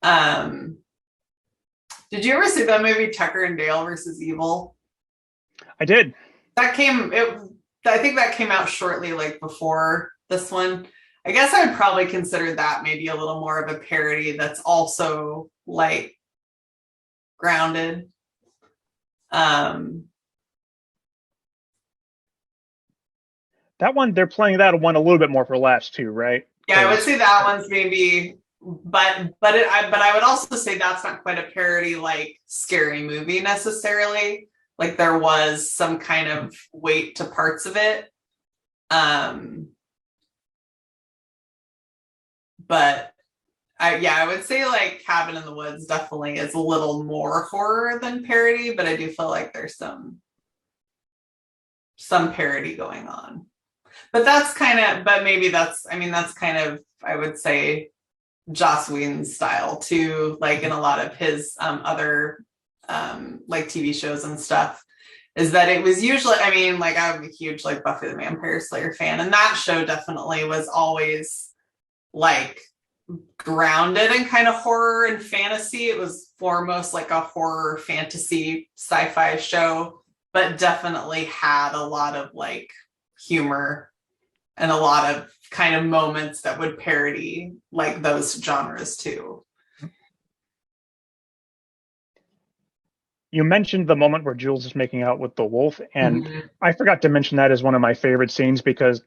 B: Um, did you ever see that movie Tucker and Dale versus Evil?
A: I did.
B: That came it I think that came out shortly like before this one. I guess I would probably consider that maybe a little more of a parody that's also like grounded. Um,
A: That one, they're playing that one a little bit more for laughs too, right?
B: yeah, I would
A: Because
B: say that one's maybe, but I would also say that's not quite a parody like Scary Movie necessarily. Like there was some kind of weight to parts of it. Um, but I would say like Cabin in the Woods definitely is a little more horror than parody, but I do feel like there's some parody going on. But maybe that's kind of, I would say, Joss Whedon's style too, like in a lot of his other like TV shows and stuff, is that it was usually, I mean, like I'm a huge like Buffy the Vampire Slayer fan, and that show definitely was always like grounded in kind of horror and fantasy. It was foremost like a horror fantasy sci-fi show, but definitely had a lot of like humor and a lot of kind of moments that would parody like those genres too.
A: you mentioned the moment where Jules is making out with the wolf, and
B: Mm-hmm.
A: I forgot to mention that as one of my favorite scenes because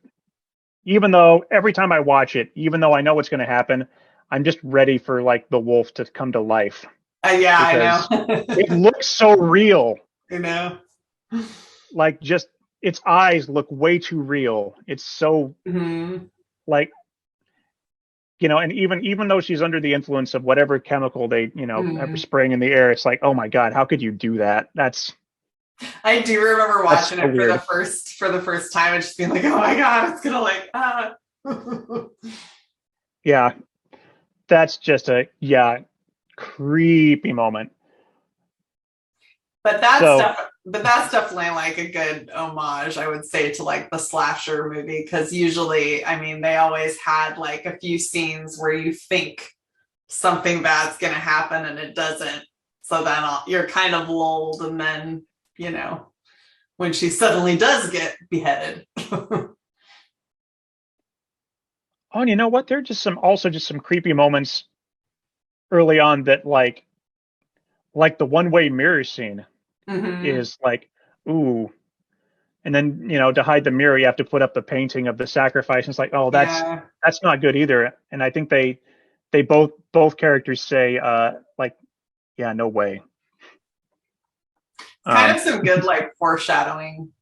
A: even though every time I watch it, even though I know what's going to happen, I'm just ready for like the wolf to come to life
B: Yeah, I
A: because
B: know.
A: it looks so real.
B: I know.
A: Like just its eyes look way too real. It's so
B: Mm-hmm.
A: like and even though she's under the influence of whatever chemical they, are
B: Mhm.
A: spraying in the air, it's like, oh my God, how could you do that?
B: I do remember
A: That's
B: watching
A: so
B: it
A: weird.
B: for the first time and just being like, oh my god, it's gonna like
A: Yeah, that's just creepy moment.
B: but
A: So,
B: that's definitely like a good homage, I would say, to like the slasher movie, because usually, I mean, they always had like a few scenes where you think something bad's gonna happen and it doesn't. So then you're kind of lulled, and then you know when she suddenly does get beheaded.
A: oh, and you know what? There are just some creepy moments early on that like the one-way mirror scene
B: Hmm.
A: is like, ooh. And then, to hide the mirror, you have to put up the painting of the sacrifice. And it's like, oh,
B: Yeah.
A: that's not good either. And I think they both characters say, like, yeah, no way.
B: Kind of
A: Um,
B: some good like foreshadowing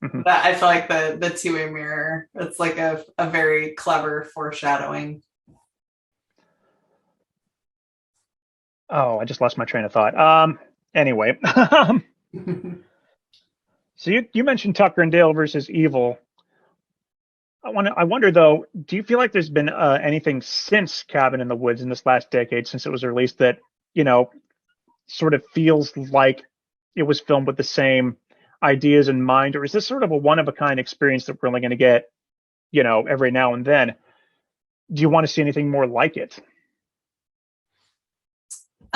A: mhm.
B: that I feel like the two-way mirror, it's like a very clever foreshadowing.
A: Oh, I just lost my train of thought. Anyway, so you mentioned Tucker and Dale versus Evil. I wonder though, do you feel like there's been anything since Cabin in the Woods in this last decade, since it was released, that you know sort of feels like it was filmed with the same ideas in mind, or is this sort of a one of a kind experience that we're only going to get, every now and then? Do you want to see anything more like it?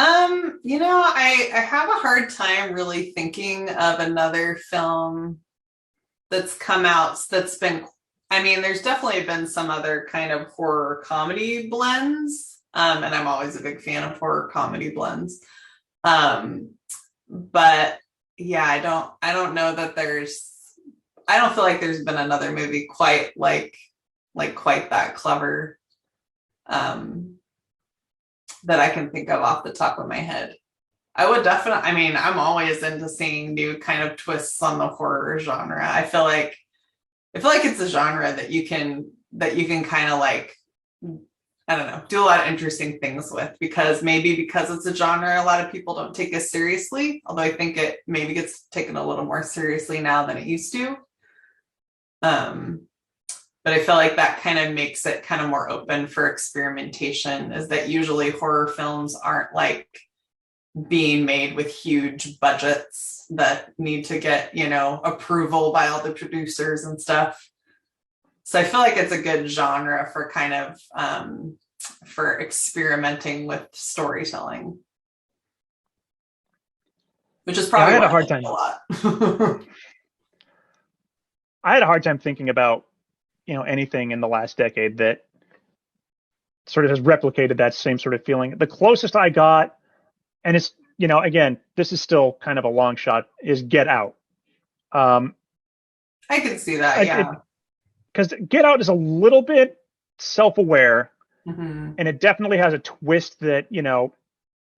B: I have a hard time really thinking of another film that's come out that's been, I mean, there's definitely been some other kind of horror comedy blends. And I'm always a big fan of horror comedy blends. Um, but yeah, I don't know that I don't feel like there's been another movie quite like quite that clever, um, that I can think of off the top of my head. I would definitely, I mean, I'm always into seeing new kind of twists on the horror genre. I feel like it's a genre that you can kind of like, I don't know, do a lot of interesting things with, because maybe because it's a genre a lot of people don't take as seriously, although I think it maybe gets taken a little more seriously now than it used to. Um, but I feel like that kind of makes it kind of more open for experimentation, is that usually horror films aren't like being made with huge budgets that need to get, approval by all the producers and stuff. So I feel like it's a good genre for kind of, for experimenting with storytelling, which is
A: Yeah,
B: probably why I like it a lot.
A: I had a hard time thinking about, anything in the last decade that sort of has replicated that same sort of feeling. The closest I got, and it's, again, this is still kind of a long shot, is Get Out. Um,
B: I can see that, yeah.
A: because Get Out is a little bit self-aware,
B: Mm-hmm.
A: and it definitely has a twist that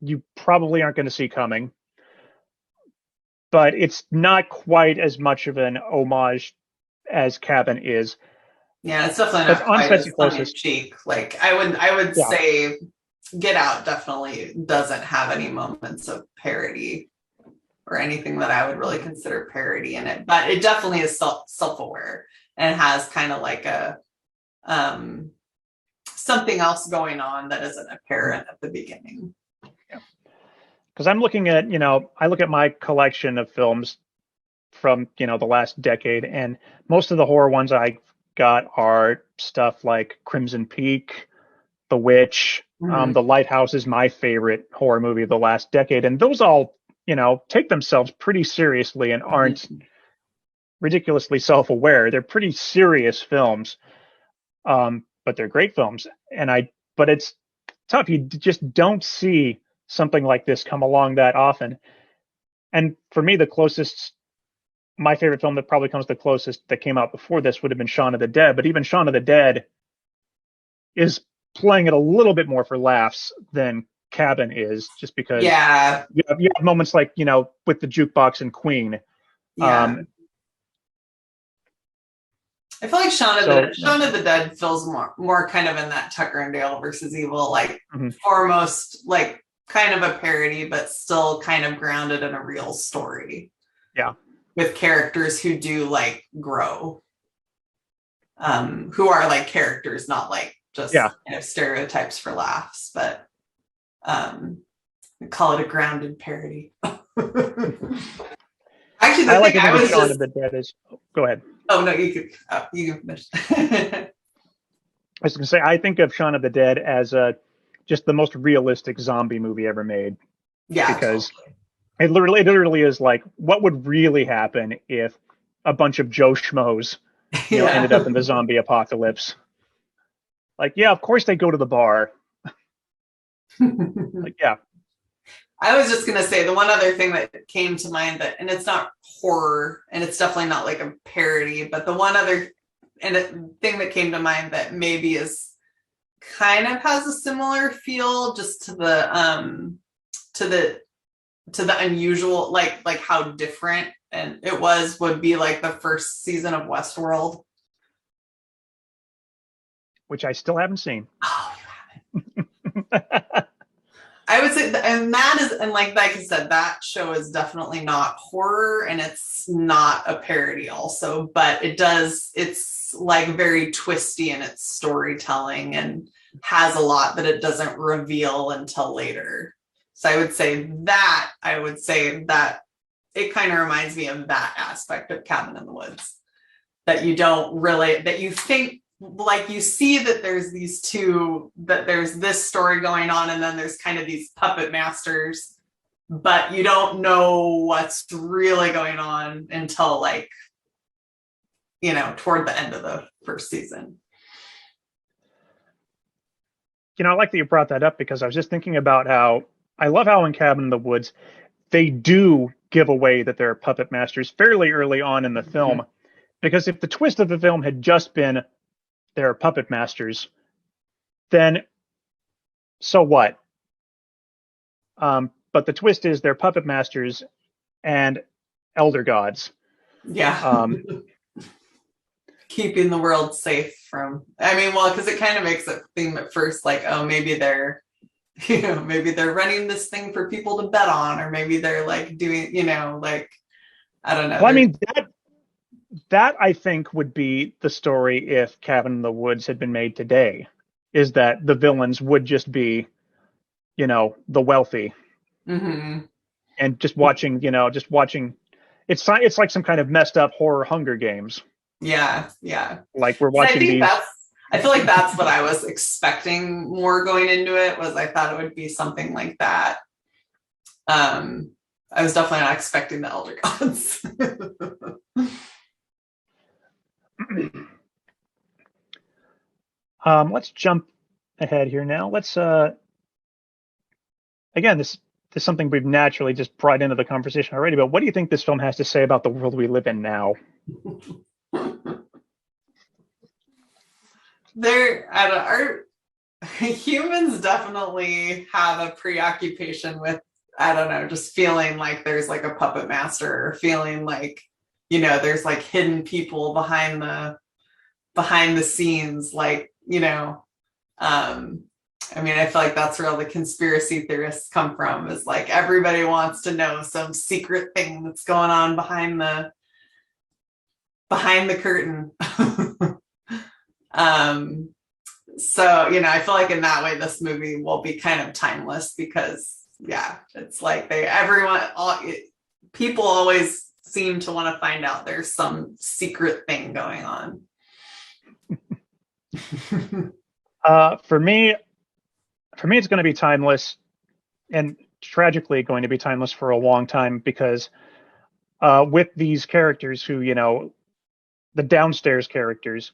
A: you probably aren't going to see coming. But it's not quite as much of an homage as Cabin is.
B: Yeah, it's definitely
A: But
B: not
A: honestly,
B: quite
A: that's the
B: as tongue in
A: closest.
B: cheek. Like I would
A: Yeah.
B: say Get Out definitely doesn't have any moments of parody or anything that I would really consider parody in it, but it definitely is self-aware and has kind of like a, um, something else going on that isn't apparent at the beginning.
A: Yeah. Because I'm looking at, I look at my collection of films from, the last decade, and most of the horror ones I got are stuff like Crimson Peak, The Witch.
B: Mm-hmm.
A: The Lighthouse is my favorite horror movie of the last decade, and those all, take themselves pretty seriously and aren't
B: Mm-hmm.
A: ridiculously self-aware. They're pretty serious films, but they're great films. But it's tough. You just don't see something like this come along that often. And for me, my favorite film that probably comes the closest that came out before this would have been Shaun of the Dead. But even Shaun of the Dead is playing it a little bit more for laughs than Cabin is, just because
B: Yeah,
A: you have moments like, with the jukebox and Queen.
B: yeah.
A: Um,
B: I feel like
A: So
B: Shaun of the Dead feels more kind of in that Tucker and Dale versus Evil, like
A: mhm.
B: foremost, like kind of a parody, but still kind of grounded in a real story.
A: Yeah.
B: With characters who do like grow, who are like characters, not like just
A: Yeah.
B: stereotypes for laughs, but call it a grounded parody. Actually,
A: I
B: the
A: like
B: thing
A: to
B: I
A: think of
B: was
A: Shaun
B: just
A: of the Dead as. Go ahead.
B: oh no, you can finish.
A: I was going to say I think of Shaun of the Dead as just the most realistic zombie movie ever made,
B: Yeah,
A: because
B: totally.
A: it literally is like what would really happen if a bunch of Joe schmoes, ended
B: Yeah.
A: up in the zombie apocalypse. Like, yeah, of course they go to the bar. Like, yeah,
B: I was just gonna say the one other thing that came to mind that, and it's not horror, and it's definitely not like a parody, but the one other thing that came to mind that maybe is kind of has a similar feel, just to the to the unusual, like how different and it would be like the first season of Westworld.
A: which I still haven't seen.
B: Oh, I would say, and that is, and like I said, that show is definitely not horror, and it's not a parody, also, but it's like very twisty in its storytelling and has a lot that it doesn't reveal until later. So I would say that it kind of reminds me of that aspect of Cabin in the Woods, that you don't really, that you think, like you see that there's that there's this story going on, and then there's kind of these puppet masters, but you don't know what's really going on until like, toward the end of the first season.
A: I like that you brought that up, because I was just thinking about how I love how in Cabin in the Woods they do give away that they're puppet masters fairly early on in the film.
B: Mm-hmm.
A: Because if the twist of the film had just been they're puppet masters, then so what? But the twist is they're puppet masters and elder gods.
B: Yeah.
A: Um,
B: Keeping the world safe from, I mean, well, because it kind of makes it seem at first like, oh, maybe they're, maybe they're running this thing for people to bet on, or maybe they're like doing, like, I don't know.
A: Well, I mean, that I think would be the story if Cabin in the Woods had been made today, is that the villains would just be, the wealthy,
B: Mm-hmm.
A: and just watching. It's like some kind of messed up horror Hunger Games.
B: Yeah, yeah.
A: Like we're
B: And I
A: watching
B: think
A: these.
B: I feel like that's what I was expecting more going into it, was I thought it would be something like that. I was definitely not expecting the elder gods.
A: Let's jump ahead here now. Let's again, this is something we've naturally just brought into the conversation already. But what do you think this film has to say about the world we live in now?
B: Humans definitely have a preoccupation with, I don't know, just feeling like there's like a puppet master, or feeling like, there's like hidden people behind the scenes, like, I mean, I feel like that's where all the conspiracy theorists come from, is like everybody wants to know some secret thing that's going on behind the curtain. So, I feel like in that way, this movie will be kind of timeless, because yeah, it's like people always seem to want to find out there's some secret thing going on.
A: For me, it's going to be timeless, and tragically going to be timeless for a long time, because with these characters who, the downstairs characters,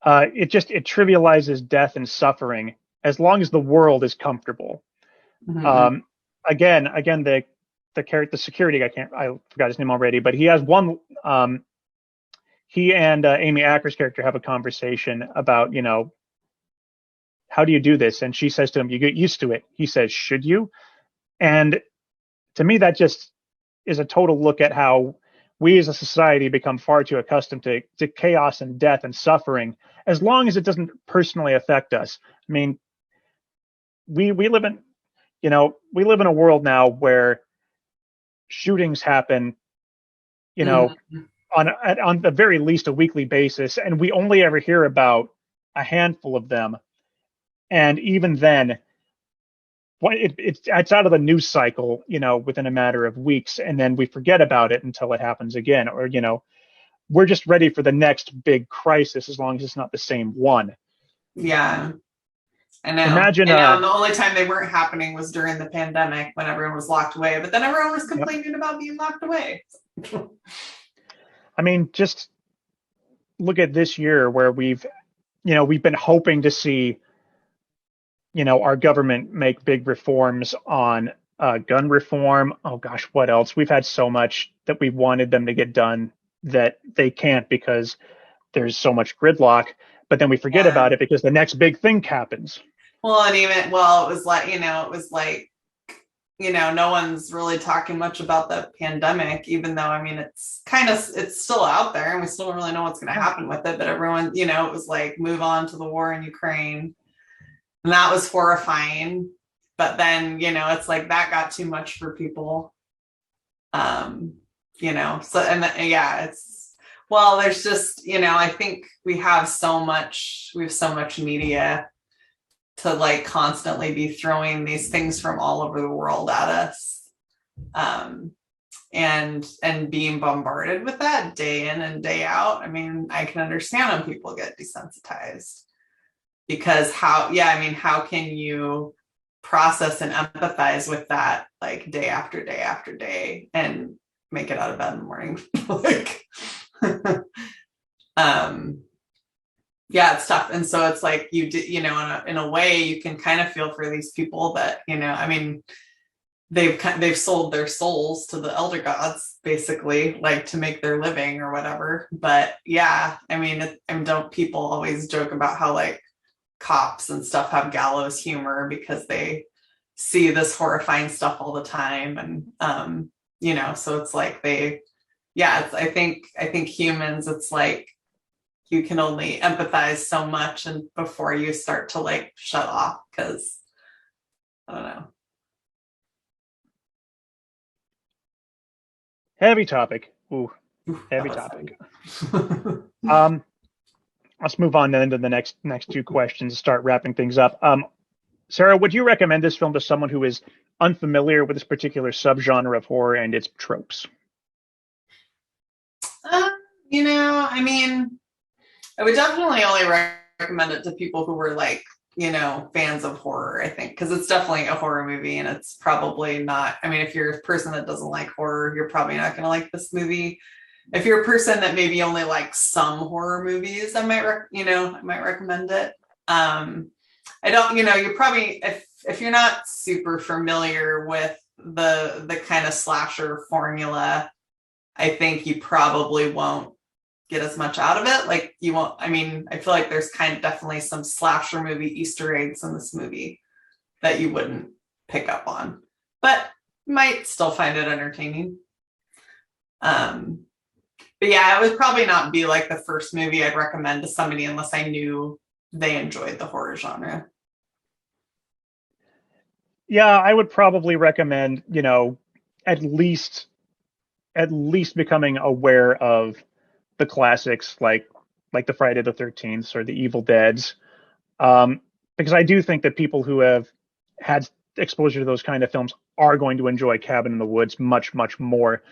A: it trivializes death and suffering as long as the world is comfortable.
B: Mm-hmm.
A: Again, the security guy, I forgot his name already, but he has one. He and Amy Acker's character have a conversation about, how do you do this? And she says to him, you get used to it. He says, should you? And to me, that just is a total look at how we as a society become far too accustomed to chaos and death and suffering, as long as it doesn't personally affect us. I mean, we live in, we live in a world now where shootings happen, you know,
B: Mm-hmm.
A: on the very least a weekly basis, and we only ever hear about a handful of them. And even then, it's out of the news cycle, within a matter of weeks, and then we forget about it until it happens again, or we're just ready for the next big crisis as long as it's not the same one.
B: Yeah, I know.
A: Imagine,
B: And now the only time they weren't happening was during the pandemic when everyone was locked away, but then everyone was
A: yep.
B: complaining about being locked away.
A: I mean, just look at this year where we've been hoping to see, our government make big reforms on gun reform. Oh gosh, what else? We've had so much that we wanted them to get done that they can't because there's so much gridlock. But then we forget
B: Yeah.
A: about it because the next big thing happens.
B: Well, and even, well, it was like, no one's really talking much about the pandemic, even though, I mean, it's still out there and we still don't really know what's going to happen with it. But everyone, it was like, move on to the war in Ukraine. And that was horrifying. But then, it's like that got too much for people. So, and yeah, well, there's just, I think we have so much media to like constantly be throwing these things from all over the world at us. And being bombarded with that day in and day out. I mean, I can understand when people get desensitized because how can you process and empathize with that like day after day after day and make it out of bed in the morning? Like, yeah, it's tough. And so it's like you did, in a way you can kind of feel for these people that, I mean, they've sold their souls to the elder gods basically, like to make their living or whatever. But yeah, I mean, don't people always joke about how like cops and stuff have gallows humor because they see this horrifying stuff all the time. And, so it's like I think humans, it's like, you can only empathize so much and before you start to like shut off because I don't know.
A: Heavy topic. Ooh, heavy topic. Let's move on then to the next two questions to start wrapping things up. Sarah, would you recommend this film to someone who is unfamiliar with this particular subgenre of horror and its tropes?
B: I mean, I would definitely only recommend it to people who were like, fans of horror, I think, because it's definitely a horror movie and it's probably not, I mean, if you're a person that doesn't like horror, you're probably not going to like this movie. If you're a person that maybe only likes some horror movies, I might recommend it. I don't, you're probably, if you're not super familiar with the kind of slasher formula, I think you probably won't get as much out of it. Like you won't, I mean, I feel like there's kind of definitely some slasher movie Easter eggs in this movie that you wouldn't pick up on, but you might still find it entertaining. But yeah, it would probably not be like the first movie I'd recommend to somebody unless I knew they enjoyed the horror genre.
A: Yeah, I would probably recommend, at least becoming aware of the classics like the Friday the 13th or the Evil Deads, because I do think that people who have had exposure to those kind of films are going to enjoy Cabin in the Woods much, much more.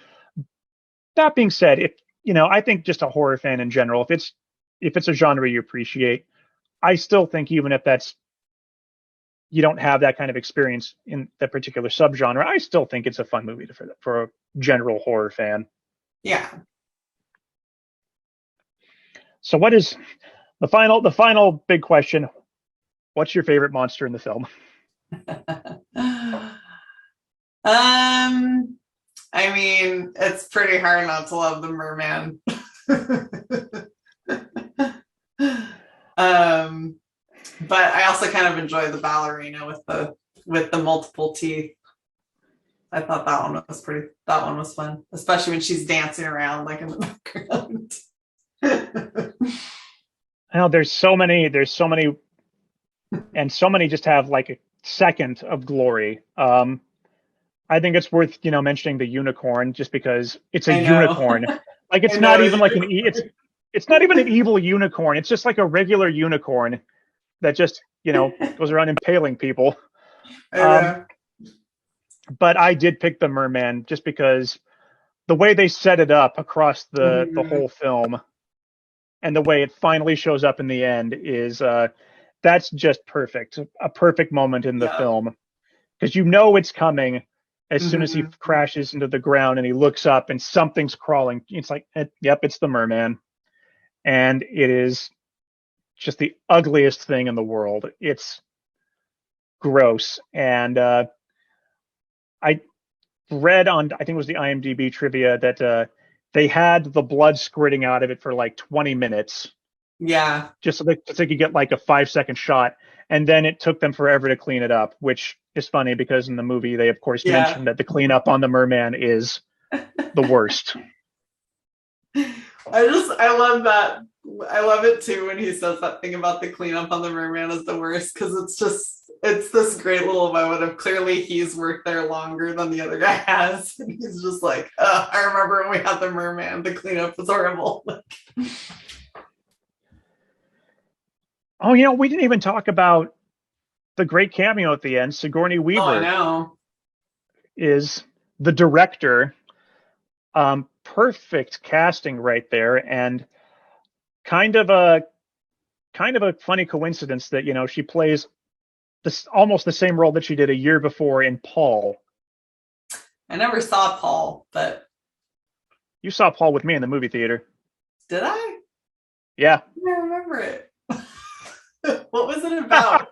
A: That being said, if I think just a horror fan in general, if it's a genre you appreciate, I still think even if you don't have that kind of experience in that particular subgenre, I still think it's a fun movie for a general horror fan.
B: Yeah.
A: So what is the final big question? What's your favorite monster in the film?
B: I mean, it's pretty hard not to love the merman. But I also kind of enjoy the ballerina with the multiple teeth. I thought that one was fun, especially when she's dancing around like in the background.
A: I know there's so many, and so many just have like a second of glory. I think it's worth, mentioning the unicorn just because it's a
B: I know.
A: unicorn. Like it's
B: I
A: not
B: know.
A: even like it's not even an evil unicorn. It's just like a regular unicorn that just, goes around impaling people.
B: I
A: Um,
B: know.
A: but I did pick the merman just because the way they set it up across the
B: Mhm.
A: whole film and the way it finally shows up in the end is that's just perfect. A perfect moment in the
B: Yeah.
A: film because you know it's coming as soon as he
B: Mhm.
A: crashes into the ground and he looks up and something's crawling. It's like, yep, it's the merman. And it is just the ugliest thing in the world. It's gross. And I read on, I think it was the IMDb trivia, that they had the blood squirting out of it for like 20 minutes
B: Yeah.
A: just so they could get like a 5-second shot. And then it took them forever to clean it up, which is funny because in the movie they of course
B: Yeah.
A: mentioned that the cleanup on the merman is the worst.
B: I love that. I love it too when he says that thing about the cleanup on the merman is the worst because it's this great little moment of clearly he's worked there longer than the other guy has. And he's just like, I remember when we had the merman, the cleanup was horrible.
A: Oh, we didn't even talk about the great cameo at the end. Sigourney
B: Oh, I
A: Weaver
B: know.
A: is the director. Perfect casting right there, and kind of a funny coincidence that she plays this almost the same role that she did a year before in Paul.
B: I never saw Paul, but
A: You saw Paul with me in the movie theater.
B: did I?
A: Yeah.
B: I don't remember it. What was it about?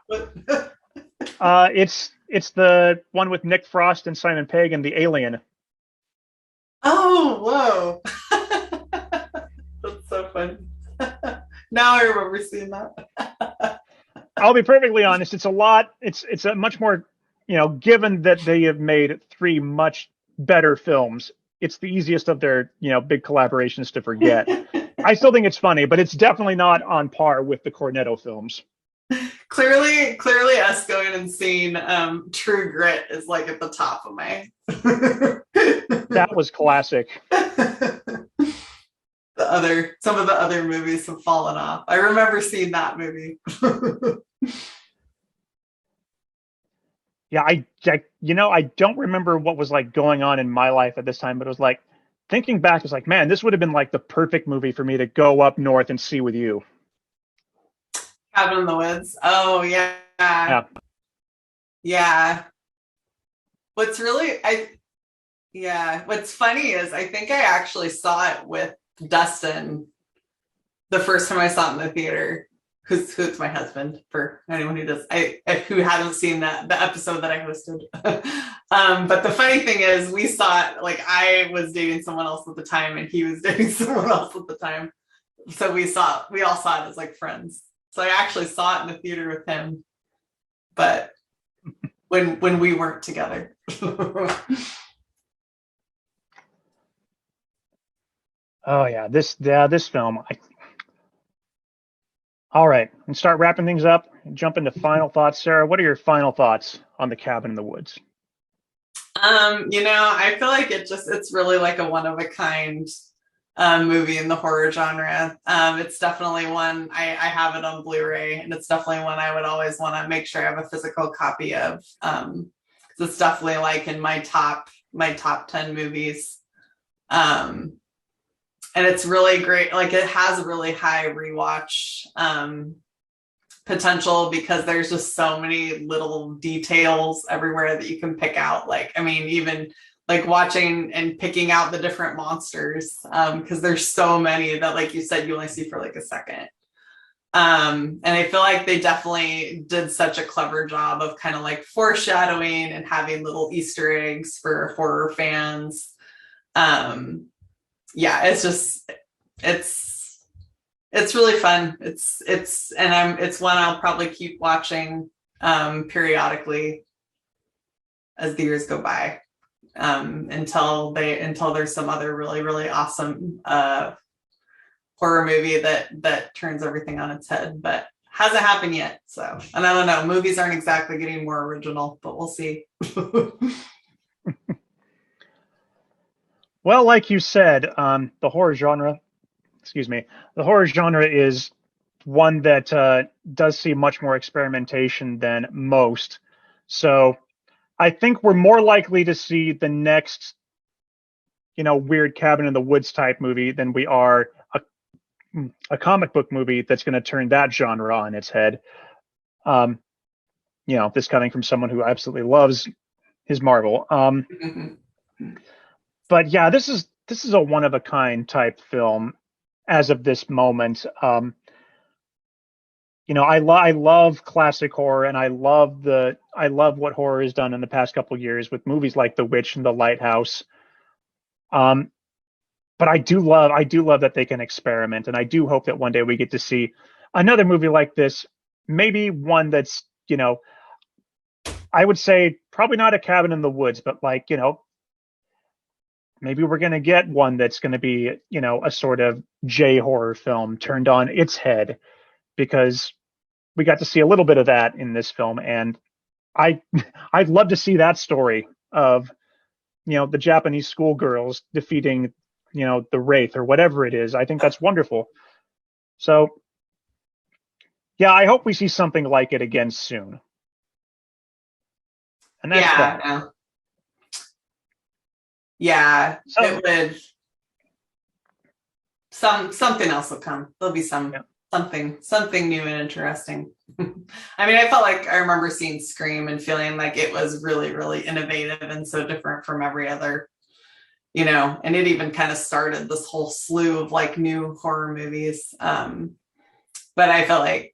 A: It's the one with Nick Frost and Simon Pegg and the alien.
B: Oh, whoa. That's so funny. Now I remember seeing that.
A: I'll be perfectly honest. It's a lot. It's a much more, given that they have made 3 much better films, it's the easiest of their, big collaborations to forget. I still think it's funny, but it's definitely not on par with the Cornetto films.
B: Clearly us going and seeing True Grit is like at the top of my
A: That was classic.
B: Some of the other movies have fallen off. I remember seeing that movie.
A: Yeah, I don't remember what was like going on in my life at this time, but it was like thinking back, it was like, man, this would have been like the perfect movie for me to go up north and see with you.
B: Cabin in the Woods. Oh yeah.
A: Yeah.
B: Yeah. What's funny is I think I actually saw it with Dustin the first time I saw it in the theater. Who's my husband, for anyone who hasn't seen the episode that I hosted. But the funny thing is we saw it, like I was dating someone else at the time and he was dating someone else at the time. So we all saw it as like friends. So I actually saw it in the theater with him, but when we weren't together.
A: Oh yeah, this film. All right, and start wrapping things up. Jump into final thoughts, Sarah. What are your final thoughts on The Cabin in the Woods?
B: I feel like it's really like a one of a kind movie in the horror genre. It's definitely one I have it on Blu-ray, and it's definitely one I would always want to make sure I have a physical copy of. It's definitely like in my top 10 movies. And it's really great. Like it has a really high rewatch potential because there's just so many little details everywhere that you can pick out. Like, I mean, even like watching and picking out the different monsters because there's so many that, like you said, you only see for like a second. And I feel like they definitely did such a clever job of kind of like foreshadowing and having little Easter eggs for horror fans. Yeah, it's really fun. It's one I'll probably keep watching periodically as the years go by. until there's some other really, really awesome horror movie that turns everything on its head, but hasn't happened yet. So, and I don't know, movies aren't exactly getting more original, but we'll see.
A: Well, like you said, the horror genre is one that does see much more experimentation than most. So I think we're more likely to see the next, weird cabin in the woods type movie than we are a comic book movie that's going to turn that genre on its head. This coming from someone who absolutely loves his Marvel. But yeah, this is a one of a kind type film as of this moment. I love classic horror, and I love what horror has done in the past couple of years with movies like The Witch and The Lighthouse. But I do love that they can experiment, and I do hope that one day we get to see another movie like this. Maybe one that's, I would say probably not a cabin in the woods, but maybe we're going to get one that's going to be, a sort of J horror film turned on its head, because we got to see a little bit of that in this film. And I'd love to see that story of, the Japanese schoolgirls defeating, the Wraith or whatever it is. I think that's wonderful. So yeah, I hope we see something like it again soon. And that's that.
B: Yeah, so, it would. Something else will come. There'll be something new and interesting. I mean, I felt like I remember seeing Scream and feeling like it was really, really innovative and so different from every other, and it even kind of started this whole slew of like new horror movies. But I feel like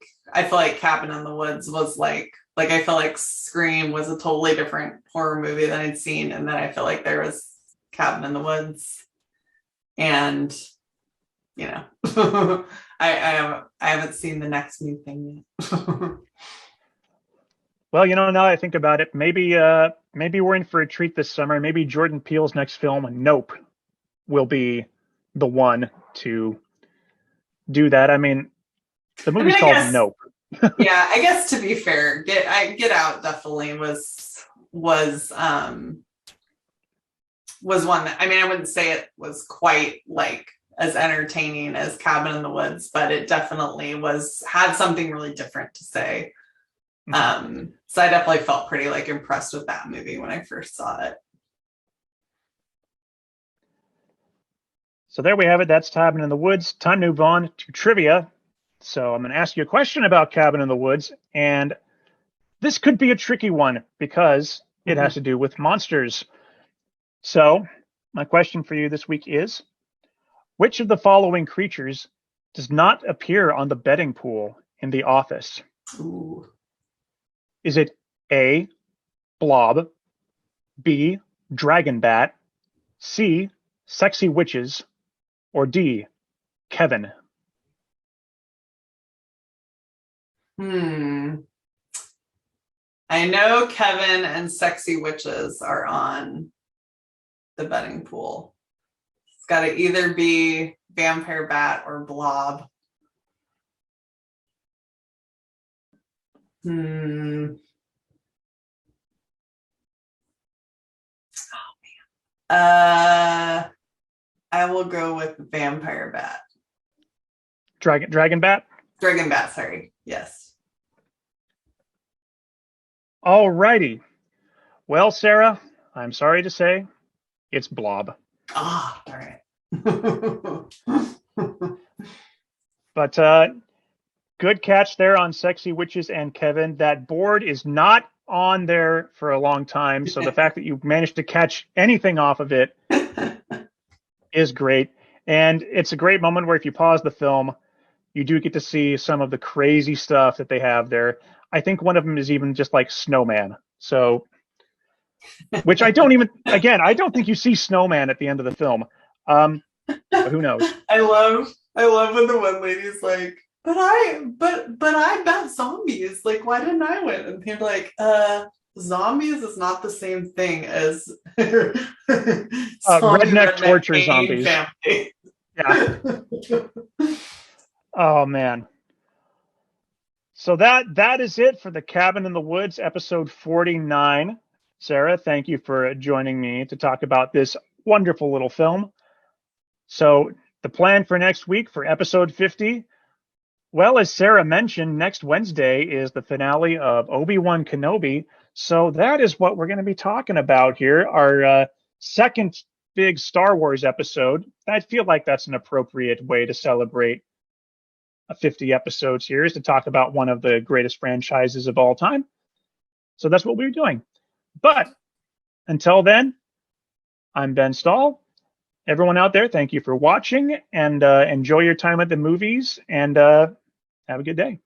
B: Cabin in the Woods was like I feel like Scream was a totally different horror movie than I'd seen, and then I feel like there was Cabin in the Woods, and I haven't seen the next new thing yet.
A: Well, now I think about it, maybe we're in for a treat this summer. Maybe Jordan Peele's next film, Nope, will be the one to do that. I mean, the movie's called Nope.
B: Yeah, I guess to be fair, Get Out definitely was one that, I mean, I wouldn't say it was quite like as entertaining as Cabin in the Woods, but it definitely had something really different to say. So I definitely felt pretty like impressed with that movie when I first saw it.
A: So there we have it. That's Cabin in the Woods. Time to move on to trivia. So I'm going to ask you a question about Cabin in the Woods, and this could be a tricky one because it has to do with monsters. So my question for you this week is, which of the following creatures does not appear on the betting pool in The Office?
B: Ooh.
A: Is it A, Blob, B, Dragon Bat, C, Sexy Witches, or D, Kevin?
B: I know Kevin and Sexy Witches are on the betting pool. It's got to either be Vampire Bat or Blob. I will go with Vampire Bat.
A: Dragon Bat?
B: Dragon Bat, sorry. Yes.
A: All righty. Well, Sarah, I'm sorry to say, it's Blob.
B: Ah, all right.
A: But good catch there on Sexy Witches and Kevin. That board is not on there for a long time, so the fact that you managed to catch anything off of it is great. And it's a great moment where if you pause the film, you do get to see some of the crazy stuff that they have there. I think one of them is even just like Snowman. So, which I don't think you see Snowman at the end of the film. But who knows?
B: I love when the one lady's like, but I bet zombies. Like, why didn't I win? And they're like, zombies is not the same thing as
A: redneck torture
B: gang
A: zombies.
B: Family.
A: Yeah. Oh man. So that is it for the Cabin in the Woods, episode 49. Sarah, thank you for joining me to talk about this wonderful little film. So the plan for next week for episode 50, well, as Sarah mentioned, next Wednesday is the finale of Obi-Wan Kenobi. So that is what we're going to be talking about here. Our second big Star Wars episode. I feel like that's an appropriate way to celebrate 50 episodes here, is to talk about one of the greatest franchises of all time. So that's what we're doing. But until then, I'm Ben Stahl. Everyone out there, thank you for watching, and enjoy your time at the movies, and have a good day.